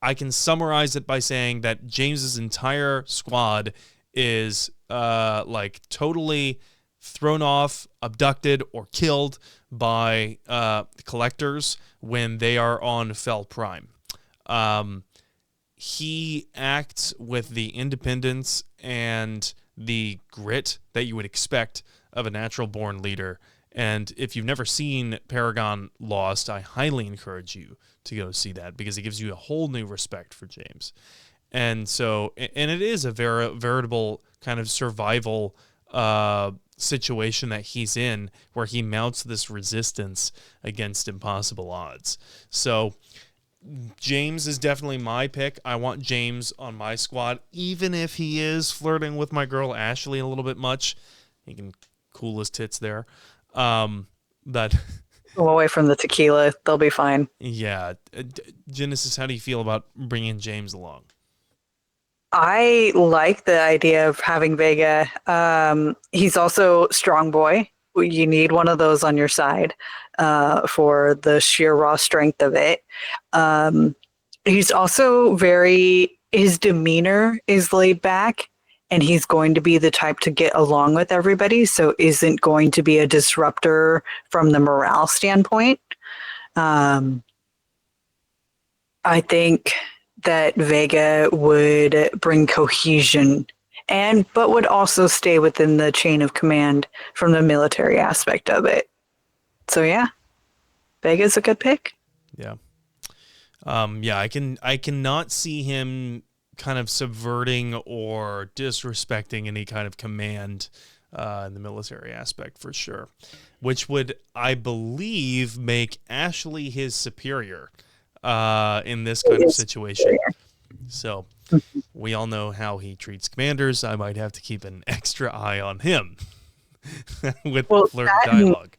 I can summarize it by saying that James's entire squad is totally thrown off, abducted, or killed by collectors when they are on Fel Prime. He acts with the independence and the grit that you would expect of a natural-born leader. And if you've never seen Paragon Lost, I highly encourage you to go see that because it gives you a whole new respect for James. And so, and it is a veritable kind of survival situation that he's in where he mounts this resistance against impossible odds. So James is definitely my pick. I want James on my squad, even if he is flirting with my girl Ashley a little bit much. He can cool his tits there. But Go away from the tequila. They'll be fine. Yeah. Genesis, how do you feel about bringing James along? I like the idea of having Vega. He's also strong boy. You need one of those on your side for the sheer raw strength of it. He's also his demeanor is laid back, and he's going to be the type to get along with everybody, so isn't going to be a disruptor from the morale standpoint. I think that Vega would bring cohesion but would also stay within the chain of command from the military aspect of it. So yeah, Vega's a good pick. Yeah. I cannot see him kind of subverting or disrespecting any kind of command in the military aspect for sure, which would, I believe, make Ashley his superior in this kind of situation. So we all know how he treats commanders. I might have to keep an extra eye on him with flirt dialogue.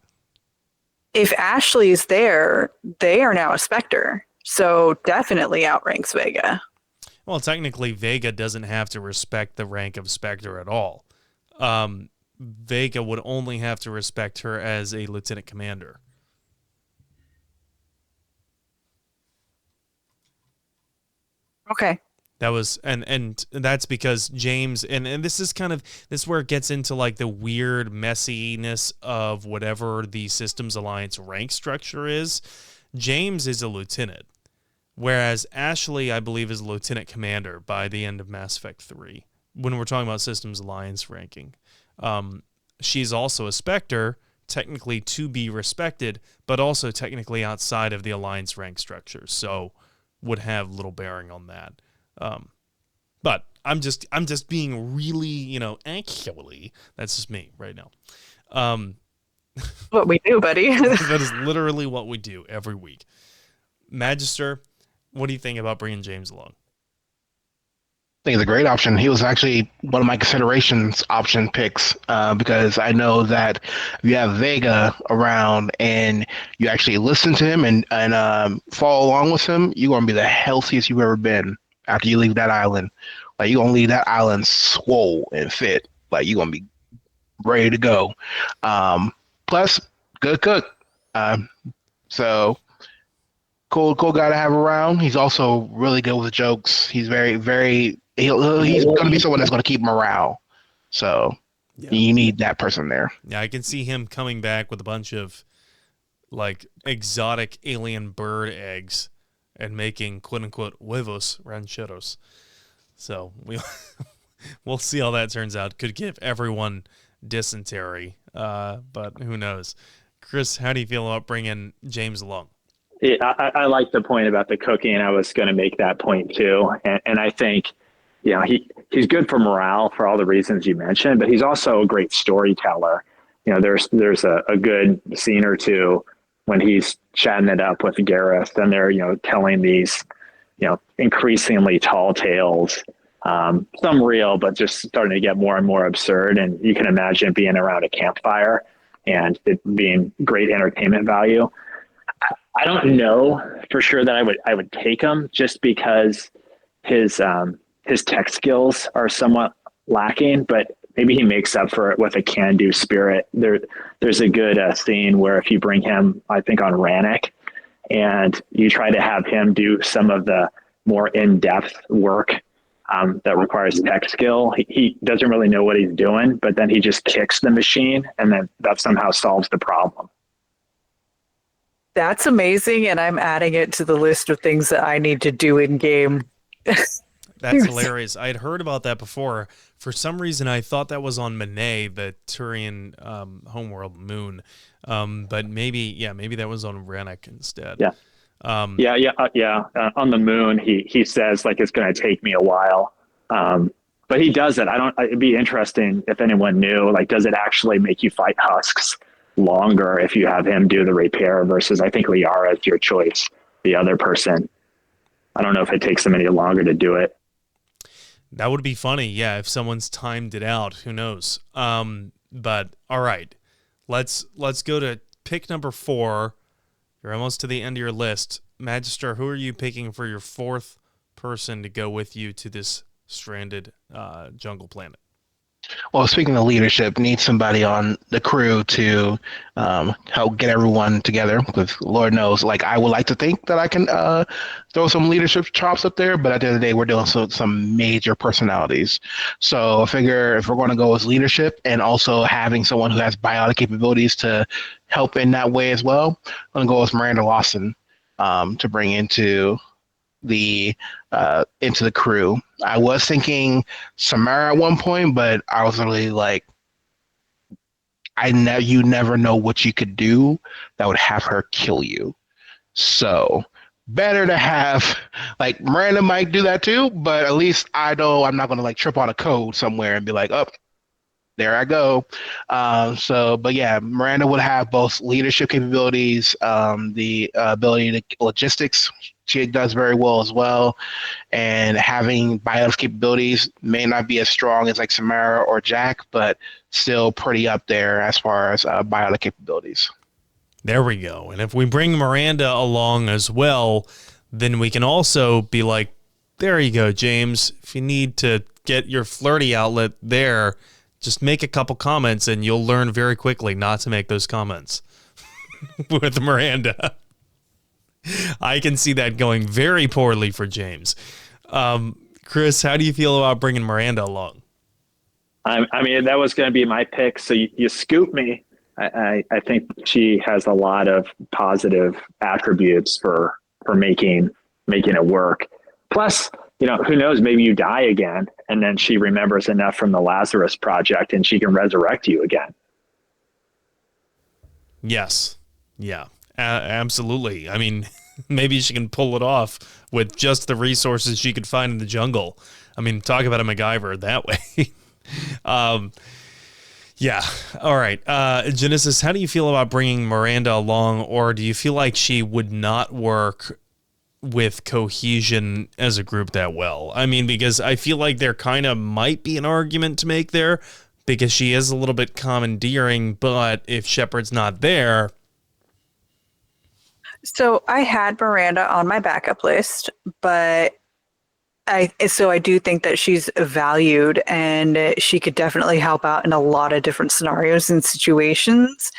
if Ashley's there, they are now a Spectre. So definitely outranks Vega. Well, technically, Vega doesn't have to respect the rank of Spectre at all. Vega would only have to respect her as a lieutenant commander. Okay. That was and that's because James and this is where it gets into like the weird messiness of whatever the Systems Alliance rank structure is. James is a lieutenant, whereas Ashley, I believe, is a lieutenant commander by the end of Mass Effect 3. When we're talking about Systems Alliance ranking, she's also a Spectre, technically to be respected, but also technically outside of the Alliance rank structure, so would have little bearing on that. But I'm just being really, actually, that's just me right now. What we do, buddy. That is literally what we do every week. Magister, what do you think about bringing James along? I think it's a great option. He was actually one of my considerations option picks because I know that if you have Vega around and you actually listen to him and follow along with him, you're going to be the healthiest you've ever been after you leave that island. Like, you're going to leave that island swole and fit. Like, you're going to be ready to go. Plus, good cook. So, cool guy to have around. He's also really good with jokes. He's very, very... he's going to be someone that's going to keep morale. So you need that person there. Yeah, I can see him coming back with a bunch of like exotic alien bird eggs and making quote unquote huevos rancheros. So we'll see how that turns out. Could give everyone dysentery, but who knows? Chris, how do you feel about bringing James along? Yeah, I like the point about the cooking. I was going to make that point too, and I think, he's good for morale for all the reasons you mentioned, but he's also a great storyteller. There's a good scene or two when he's chatting it up with Gareth, and they're telling these increasingly tall tales, some real, but just starting to get more and more absurd. And you can imagine being around a campfire and it being great entertainment value. I don't know for sure that I would take him, just because his tech skills are somewhat lacking, but maybe he makes up for it with a can-do spirit. There's a good scene where if you bring him, I think, on Rannoch, and you try to have him do some of the more in-depth work that requires tech skill, he doesn't really know what he's doing, but then he just kicks the machine, and then that somehow solves the problem. That's amazing, and I'm adding it to the list of things that I need to do in game. That's hilarious. I had heard about that before. For some reason, I thought that was on Manet, the Turian homeworld moon. But maybe that was on Rannoch instead. Yeah. On the moon, he says, like, it's going to take me a while. But he does it. It'd be interesting if anyone knew, like, does it actually make you fight husks longer if you have him do the repair versus, I think, Liara is your choice, the other person. I don't know if it takes them any longer to do it. That would be funny, yeah, if someone's timed it out. Who knows? But all right, let's go to pick number 4. You're almost to the end of your list. Magister, who are you picking for your 4th person to go with you to this stranded jungle planet? Well, speaking of leadership, need somebody on the crew to help get everyone together. Because Lord knows, like, I would like to think that I can throw some leadership chops up there, but at the end of the day, we're dealing with some major personalities. So I figure if we're going to go with leadership and also having someone who has biotic capabilities to help in that way as well, I'm going to go with Miranda Lawson to bring into the crew. I was thinking Samara at one point, but I was really like, you never know what you could do that would have her kill you. So better to have, like, Miranda might do that too, but at least I know I'm not going to like trip on a code somewhere and be like, oh, there I go. But yeah, Miranda would have both leadership capabilities, the ability to logistics. She does very well as well, and having biotic capabilities may not be as strong as like Samara or Jack, but still pretty up there as far as biotic capabilities. There we go. And if we bring Miranda along as well, then we can also be like, there you go, James. If you need to get your flirty outlet there, just make a couple comments and you'll learn very quickly not to make those comments with Miranda. I can see that going very poorly for James. Chris, how do you feel about bringing Miranda along? I mean, that was going to be my pick. So you scoop me. I think she has a lot of positive attributes for making it work. Plus, who knows, maybe you die again and then she remembers enough from the Lazarus Project and she can resurrect you again. Yes. Yeah, absolutely. I mean, maybe she can pull it off with just the resources she could find in the jungle. I mean, talk about a MacGyver that way. Yeah. All right. Genesis, how do you feel about bringing Miranda along, or do you feel like she would not work with cohesion as a group that well? I mean, because I feel like there kind of might be an argument to make there because she is a little bit commandeering, but if Shepard's not there. So I had Miranda on my backup list, but I do think that she's valued and she could definitely help out in a lot of different scenarios and situations.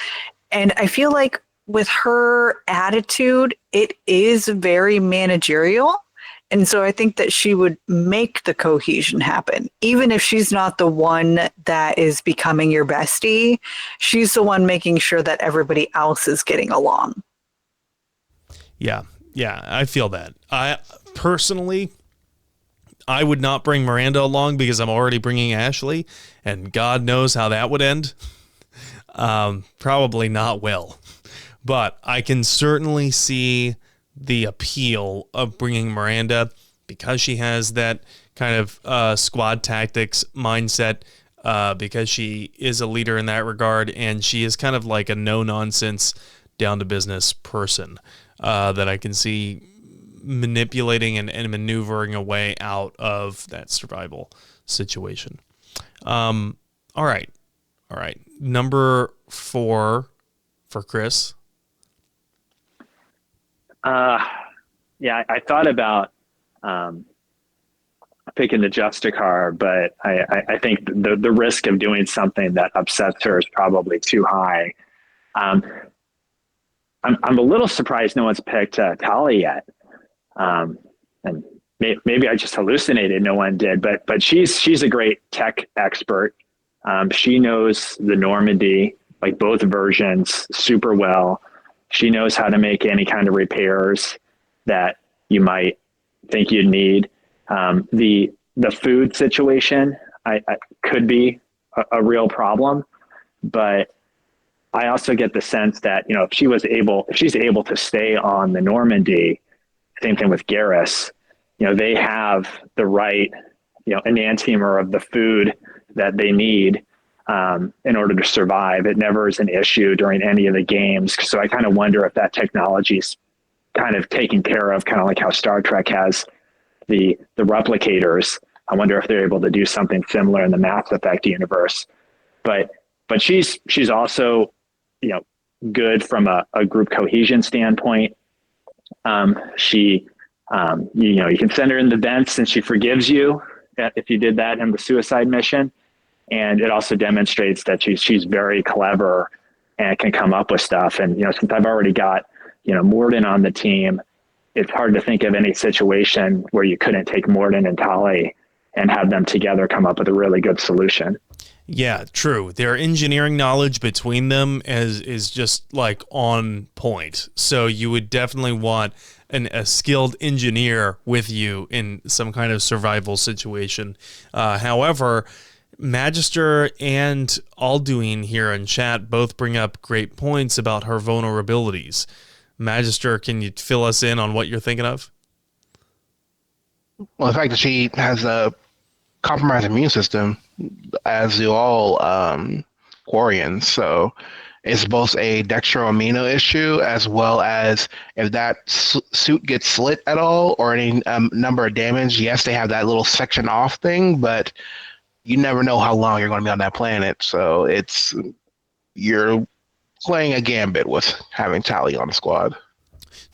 And I feel like with her attitude, it is very managerial. And so I think that she would make the cohesion happen. Even if she's not the one that is becoming your bestie, she's the one making sure that everybody else is getting along. Yeah, I feel that. I personally would not bring Miranda along because I'm already bringing Ashley, and God knows how that would end. Probably not well. But I can certainly see the appeal of bringing Miranda because she has that kind of squad tactics mindset, because she is a leader in that regard, and she is kind of like a no-nonsense, down-to-business person that I can see manipulating and maneuvering a way out of that survival situation. All right. Number 4 for Chris. Yeah, I thought about picking the Justicar, but I think the risk of doing something that upsets her is probably too high. I'm a little surprised no one's picked Tali yet. And maybe I just hallucinated. No one did, but she's a great tech expert. She knows the Normandy, like both versions, super well. She knows how to make any kind of repairs that you might think you'd need. The food situation I could be a real problem, but I also get the sense that, if she's able to stay on the Normandy, same thing with Garrus, they have the right, enantiomer of the food that they need in order to survive. It never is an issue during any of the games. So I kind of wonder if that technology is kind of taken care of, kind of like how Star Trek has the replicators. I wonder if they're able to do something similar in the Mass Effect universe. But she's also, good from a group cohesion standpoint. You can send her in the vents and she forgives you if you did that in the suicide mission. And it also demonstrates that she's very clever and can come up with stuff. And, since I've already got, Morden on the team, it's hard to think of any situation where you couldn't take Morden and Tali and have them together come up with a really good solution. Yeah, true. Their engineering knowledge between them is just like on point. So you would definitely want a skilled engineer with you in some kind of survival situation. However, Magister and Alduin here in chat both bring up great points about her vulnerabilities. Magister, can you fill us in on what you're thinking of? Well, the fact that she has a compromised immune system, as do all Quarians, so it's both a dextroamino issue as well as if that suit gets slit at all or any number of damage. Yes, they have that little section off thing, but you never know how long you're going to be on that planet. So you're playing a gambit with having Tally on the squad.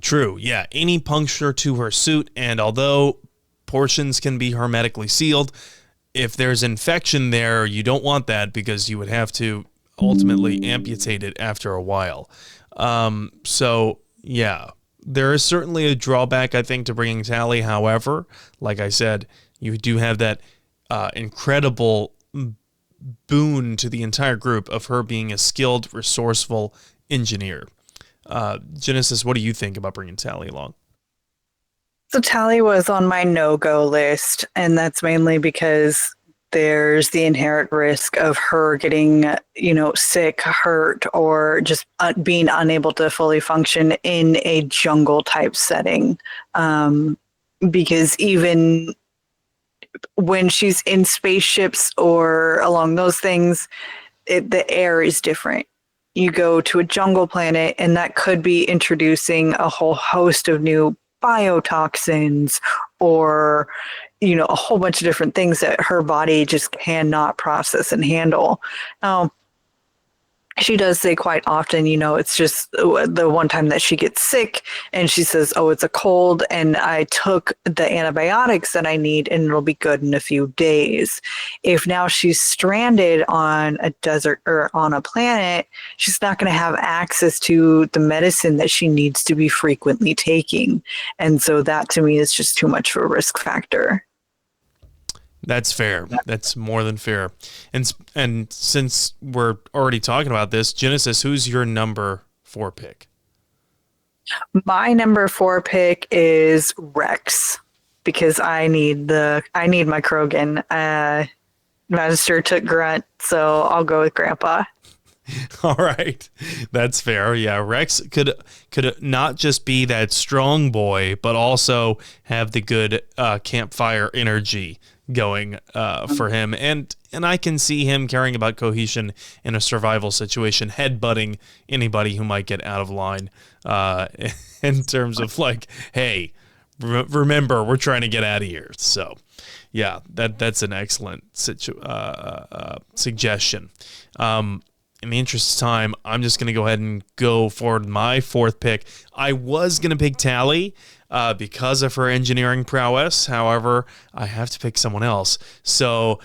True, yeah. Any puncture to her suit, and although portions can be hermetically sealed, if there's infection there, you don't want that because you would have to ultimately amputate it after a while. So, yeah, there is certainly a drawback, I think, to bringing Tally. However, like I said, you do have that incredible boon to the entire group of her being a skilled, resourceful engineer. Genesis, what do you think about bringing Tally along? So Tally was on my no-go list, and that's mainly because there's the inherent risk of her getting, sick, hurt, or just being unable to fully function in a jungle-type setting. Because even when she's in spaceships or along those things, the air is different. You go to a jungle planet, and that could be introducing a whole host of new biotoxins or, a whole bunch of different things that her body just cannot process and handle. She does say quite often, it's just the one time that she gets sick and she says, oh, it's a cold and I took the antibiotics that I need and it'll be good in a few days. If now she's stranded on a desert or on a planet, she's not going to have access to the medicine that she needs to be frequently taking. And so that to me is just too much of a risk factor. That's fair. That's more than fair. And since we're already talking about this, Genesis, who's your number 4 pick? My number 4 pick is Rex because I need my Krogan. Magister took Grunt, so I'll go with Grandpa. All right. That's fair. Yeah, Rex could not just be that strong boy, but also have the good campfire energy going for him, and I can see him caring about cohesion in a survival situation, headbutting anybody who might get out of line in terms of like, hey, remember, we're trying to get out of here. So yeah, that's an excellent suggestion. In the interest of time, I'm just going to go ahead and go forward my 4th pick. I was going to pick Tally because of her engineering prowess. However, I have to pick someone else. So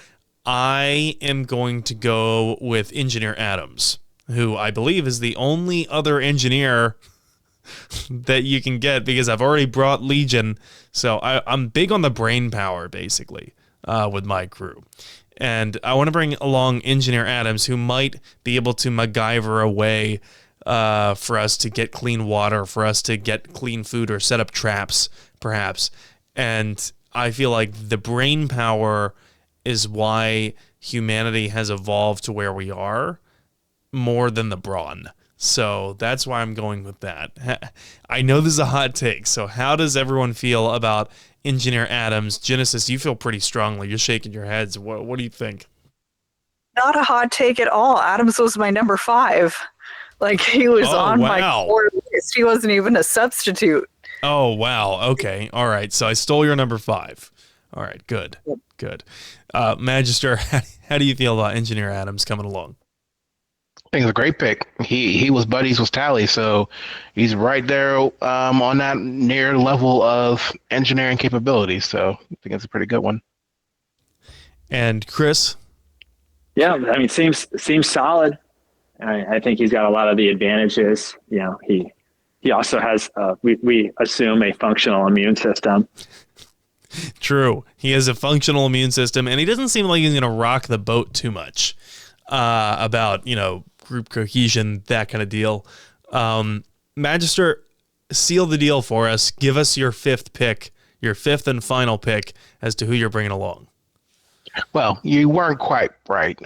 I am going to go with Engineer Adams, who I believe is the only other engineer that you can get because I've already brought Legion. So I'm big on the brain power, basically, with my crew. And I want to bring along Engineer Adams, who might be able to MacGyver a way for us to get clean water, for us to get clean food or set up traps, perhaps. And I feel like the brain power is why humanity has evolved to where we are more than the brawn. So that's why I'm going with that. I know this is a hot take, so how does everyone feel about Engineer Adams? Genesis, you feel pretty strongly. You're shaking your heads. What do you think? Not a hot take at all. Adams was my number 5. Like, he was on my core list. He wasn't even a substitute. Oh, wow. Okay. All right. So I stole your number 5. All right. Good. Good. Magister, how do you feel about Engineer Adams coming along? I think it's a great pick. He was buddies with Tally, so he's right there on that near level of engineering capabilities. So I think it's a pretty good one. And Chris? Yeah, I mean, seems solid. I think he's got a lot of the advantages. He also has we assume a functional immune system. True, he has a functional immune system, and he doesn't seem like he's going to rock the boat too much about group cohesion, that kind of deal. Magister, seal the deal for us. Give us your 5th pick, your 5th and final pick as to who you're bringing along. Well, you weren't quite right.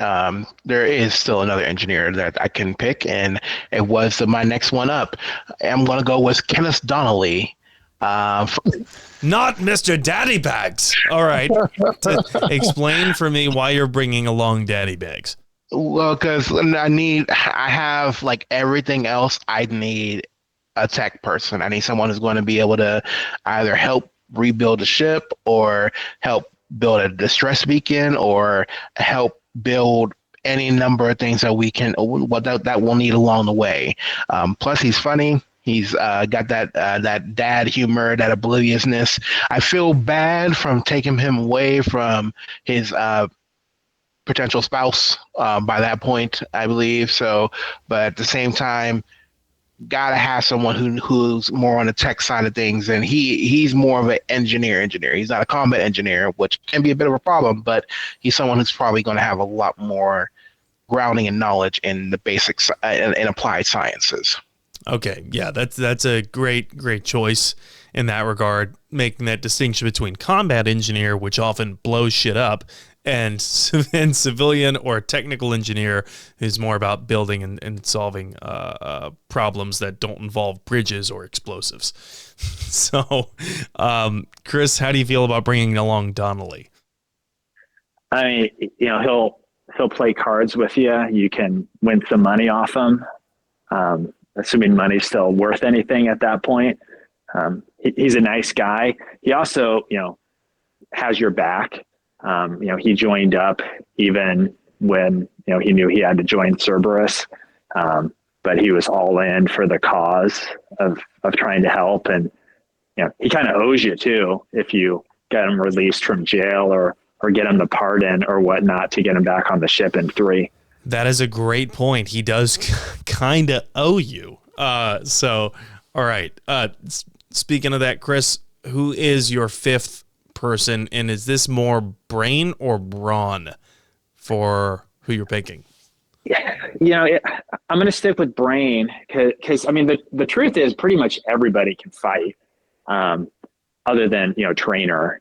There is still another engineer that I can pick, and it was my next one up. I'm going to go with Kenneth Donnelly. Not Mr. Daddy Bags. All right. Explain for me why you're bringing along Daddy Bags. Well, because I have like everything else. I need a tech person. I need someone who's going to be able to either help rebuild a ship or help build a distress beacon or help build any number of things that we can that we'll need along the way. Plus, he's funny. He's got that dad humor, that obliviousness. I feel bad from taking him away from his potential spouse by that point, I believe. So, but at the same time, gotta have someone who's more on the tech side of things, and he's more of an engineer. He's not a combat engineer, which can be a bit of a problem, but he's someone who's probably going to have a lot more grounding and knowledge in the basics and applied sciences. Okay, yeah, that's a great choice in that regard, making that distinction between combat engineer, which often blows shit up, and civilian or technical engineer, who's more about building and solving problems that don't involve bridges or explosives. So, Chris, how do you feel about bringing along Donnelly? I mean, he'll play cards with you. You can win some money off him. Assuming money's still worth anything at that point. He's a nice guy. He also, has your back. He joined up even when, he knew he had to join Cerberus. But he was all in for the cause of trying to help. And, he kind of owes you too, if you get him released from jail or get him the pardon or whatnot to get him back on the ship in 3. That is a great point. He does kind of owe you. So, all right. Speaking of that, Chris, who is your 5th person, and is this more brain or brawn for who you're picking? Yeah, I'm going to stick with brain because I mean, the truth is pretty much everybody can fight, other than, trainer,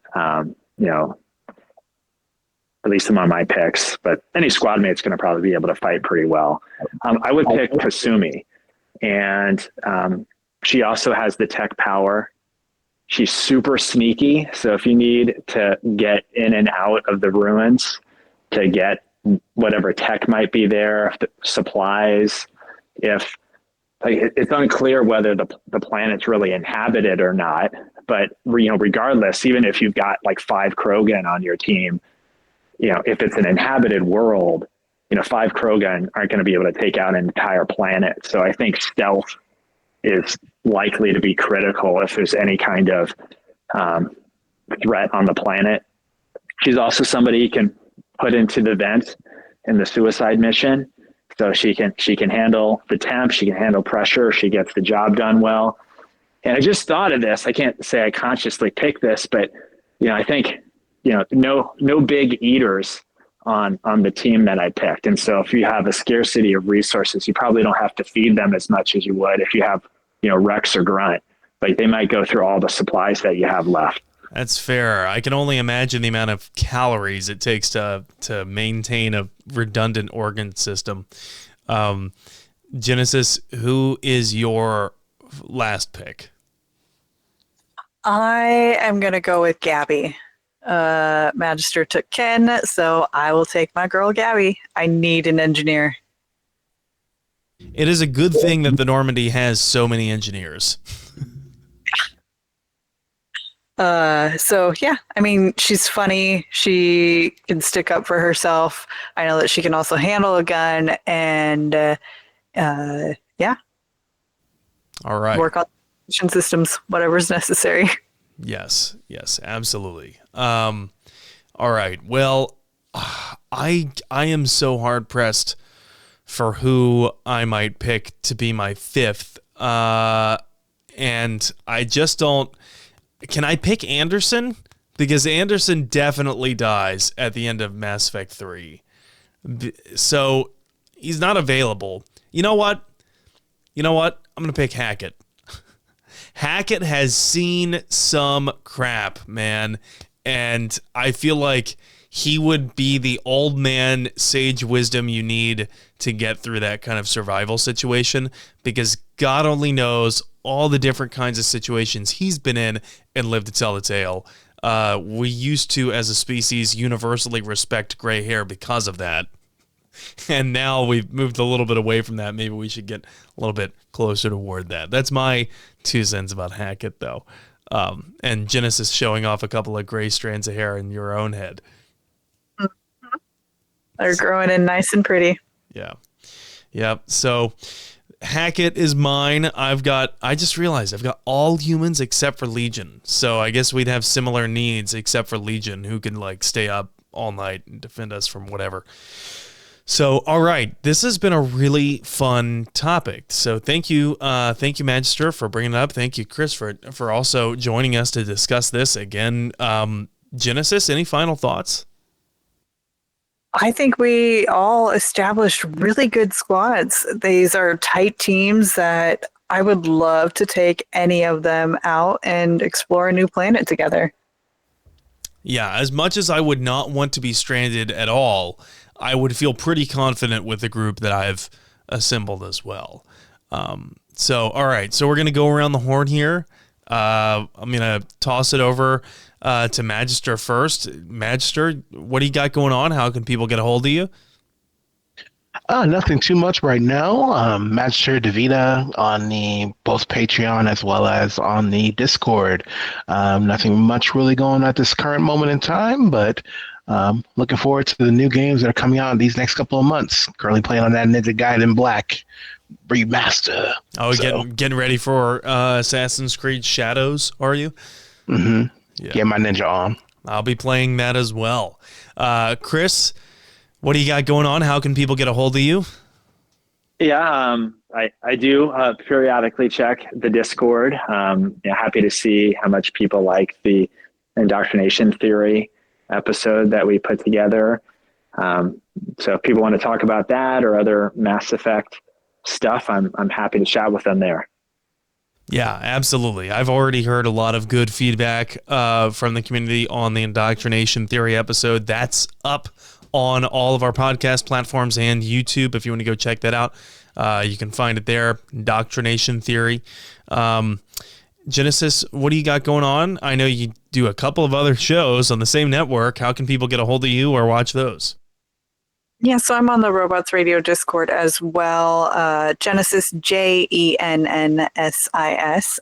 at least among my picks, but any squad mate's going to probably be able to fight pretty well. I would pick Kasumi, and she also has the tech power. She's super sneaky, so if you need to get in and out of the ruins to get whatever tech might be there, if the supplies, if it's unclear whether the planet's really inhabited or not, but regardless, even if you've got like 5 Krogan on your team, if it's an inhabited world, 5 Krogan aren't going to be able to take out an entire planet. So I think stealth is likely to be critical if there's any kind of threat on the planet. She's also somebody you can put into the vent in the suicide mission. So she can handle the temp, she can handle pressure, she gets the job done well. And I just thought of this. I can't say I consciously picked this, but I think no big eaters on the team that I picked. And so if you have a scarcity of resources, you probably don't have to feed them as much as you would if you have, Rex or Grunt. Like they might go through all the supplies that you have left. That's fair. I can only imagine the amount of calories it takes to maintain a redundant organ system. Genesis, who is your last pick? I am going to go with Gabby. Magister took Ken, so I will take my girl Gabby. I need an engineer. It is a good thing that the Normandy has so many engineers. So yeah, I mean, she's funny. She can stick up for herself. I know that she can also handle a gun and, yeah. All right. Work on mission systems, whatever's necessary. Yes, absolutely. All right. Well, I am so hard pressed for who I might pick to be my 5th. And I just don't. Can I pick Anderson? Because Anderson definitely dies at the end of Mass Effect 3. So he's not available. You know what? I'm going to pick Hackett. Hackett has seen some crap, man. And I feel like he would be the old man sage wisdom you need to get through that kind of survival situation, because God only knows all the different kinds of situations he's been in and lived to tell the tale. We used to, as a species, universally respect gray hair because of that. And now we've moved a little bit away from that. Maybe we should get a little bit closer toward that. That's my 2 cents about Hackett, though. And Genesis showing off a couple of gray strands of hair in your own head. They're growing in nice and pretty. Yeah. Yep. So Hackett is mine. I just realized I've got all humans except for Legion. So I guess we'd have similar needs except for Legion, who can like stay up all night and defend us from whatever. So, all right, this has been a really fun topic. So thank you, Magister, for bringing it up. Thank you, Chris, for also joining us to discuss this again. Genesis, any final thoughts? I think we all established really good squads. These are tight teams that I would love to take any of them out and explore a new planet together. Yeah, as much as I would not want to be stranded at all, I would feel pretty confident with the group that I've assembled as well. So, all right, so we're going to go around the horn here. I'm going to toss it over to Magister first. Magister, what do you got going on? How can people get a hold of you? Nothing too much right now. Magister Davida on the both Patreon as well as on the Discord. Nothing much really going at this current moment in time, but looking forward to the new games that are coming out in these next couple of months. Currently playing on that Ninja Gaiden Black remaster. Oh, so. Getting ready for Assassin's Creed Shadows, are you? Mm-hmm. Yeah. Get my ninja on. I'll be playing that as well. Chris, what do you got going on? How can people get a hold of you? Yeah, I do periodically check the Discord. Happy to see how much people like the indoctrination theory episode that we put together. So if people want to talk about that or other Mass Effect stuff, I'm happy to chat with them there. Yeah, absolutely. I've already heard a lot of good feedback from the community on the indoctrination theory episode. That's up on all of our podcast platforms and YouTube. If you want to go check that out, you can find it there. Indoctrination theory. Genesis, what do you got going on? I know you do a couple of other shows on the same network. How can people get a hold of you or watch those? Yeah, so I'm on the Robots Radio Discord as well. Genesis, Jennsis.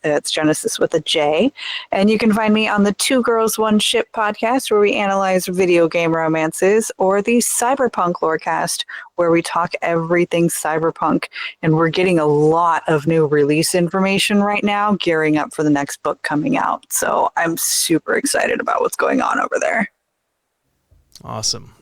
It's Genesis with a J. And you can find me on the Two Girls, One Ship podcast, where we analyze video game romances, or the Cyberpunk Lorecast, where we talk everything cyberpunk. And we're getting a lot of new release information right now, gearing up for the next book coming out. So I'm super excited about what's going on over there. Awesome.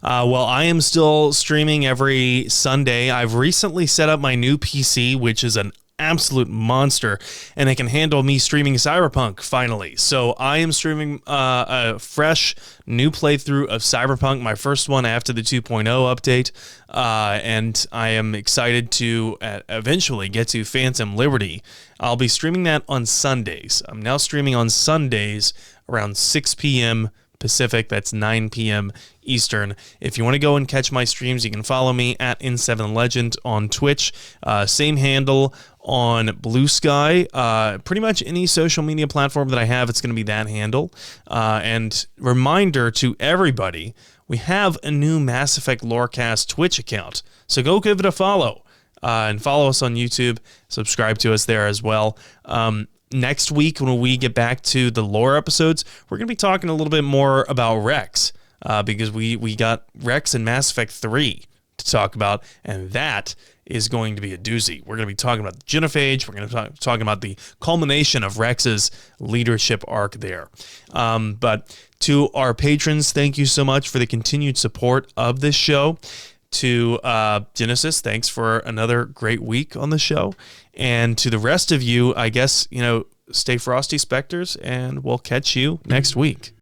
Well, I am still streaming every Sunday. I've recently set up my new PC, which is an absolute monster, and it can handle me streaming Cyberpunk finally. So I am streaming a fresh new playthrough of Cyberpunk, my first one after the 2.0 update, and I am excited to eventually get to Phantom Liberty. I'll be streaming that on Sundays. I'm now streaming on Sundays around 6 p.m. Pacific. That's 9 p.m. Eastern. If you want to go and catch my streams, you can follow me at N7Legend on Twitch. Same handle on Blue Sky. Pretty much any social media platform that I have, it's going to be that handle. And reminder to everybody, we have a new Mass Effect Lorecast Twitch account. So go give it a follow. And follow us on YouTube. Subscribe to us there as well. Next week, when we get back to the lore episodes, we're going to be talking a little bit more about Rex, because we got Rex in Mass Effect 3 to talk about, and that is going to be a doozy. We're going to be talking about the Genophage. We're going to be talking about the culmination of Rex's leadership arc there. But to our patrons, thank you so much for the continued support of this show. To Genesis, thanks for another great week on the show. And to the rest of you, I guess, stay frosty, Spectres, and we'll catch you next week.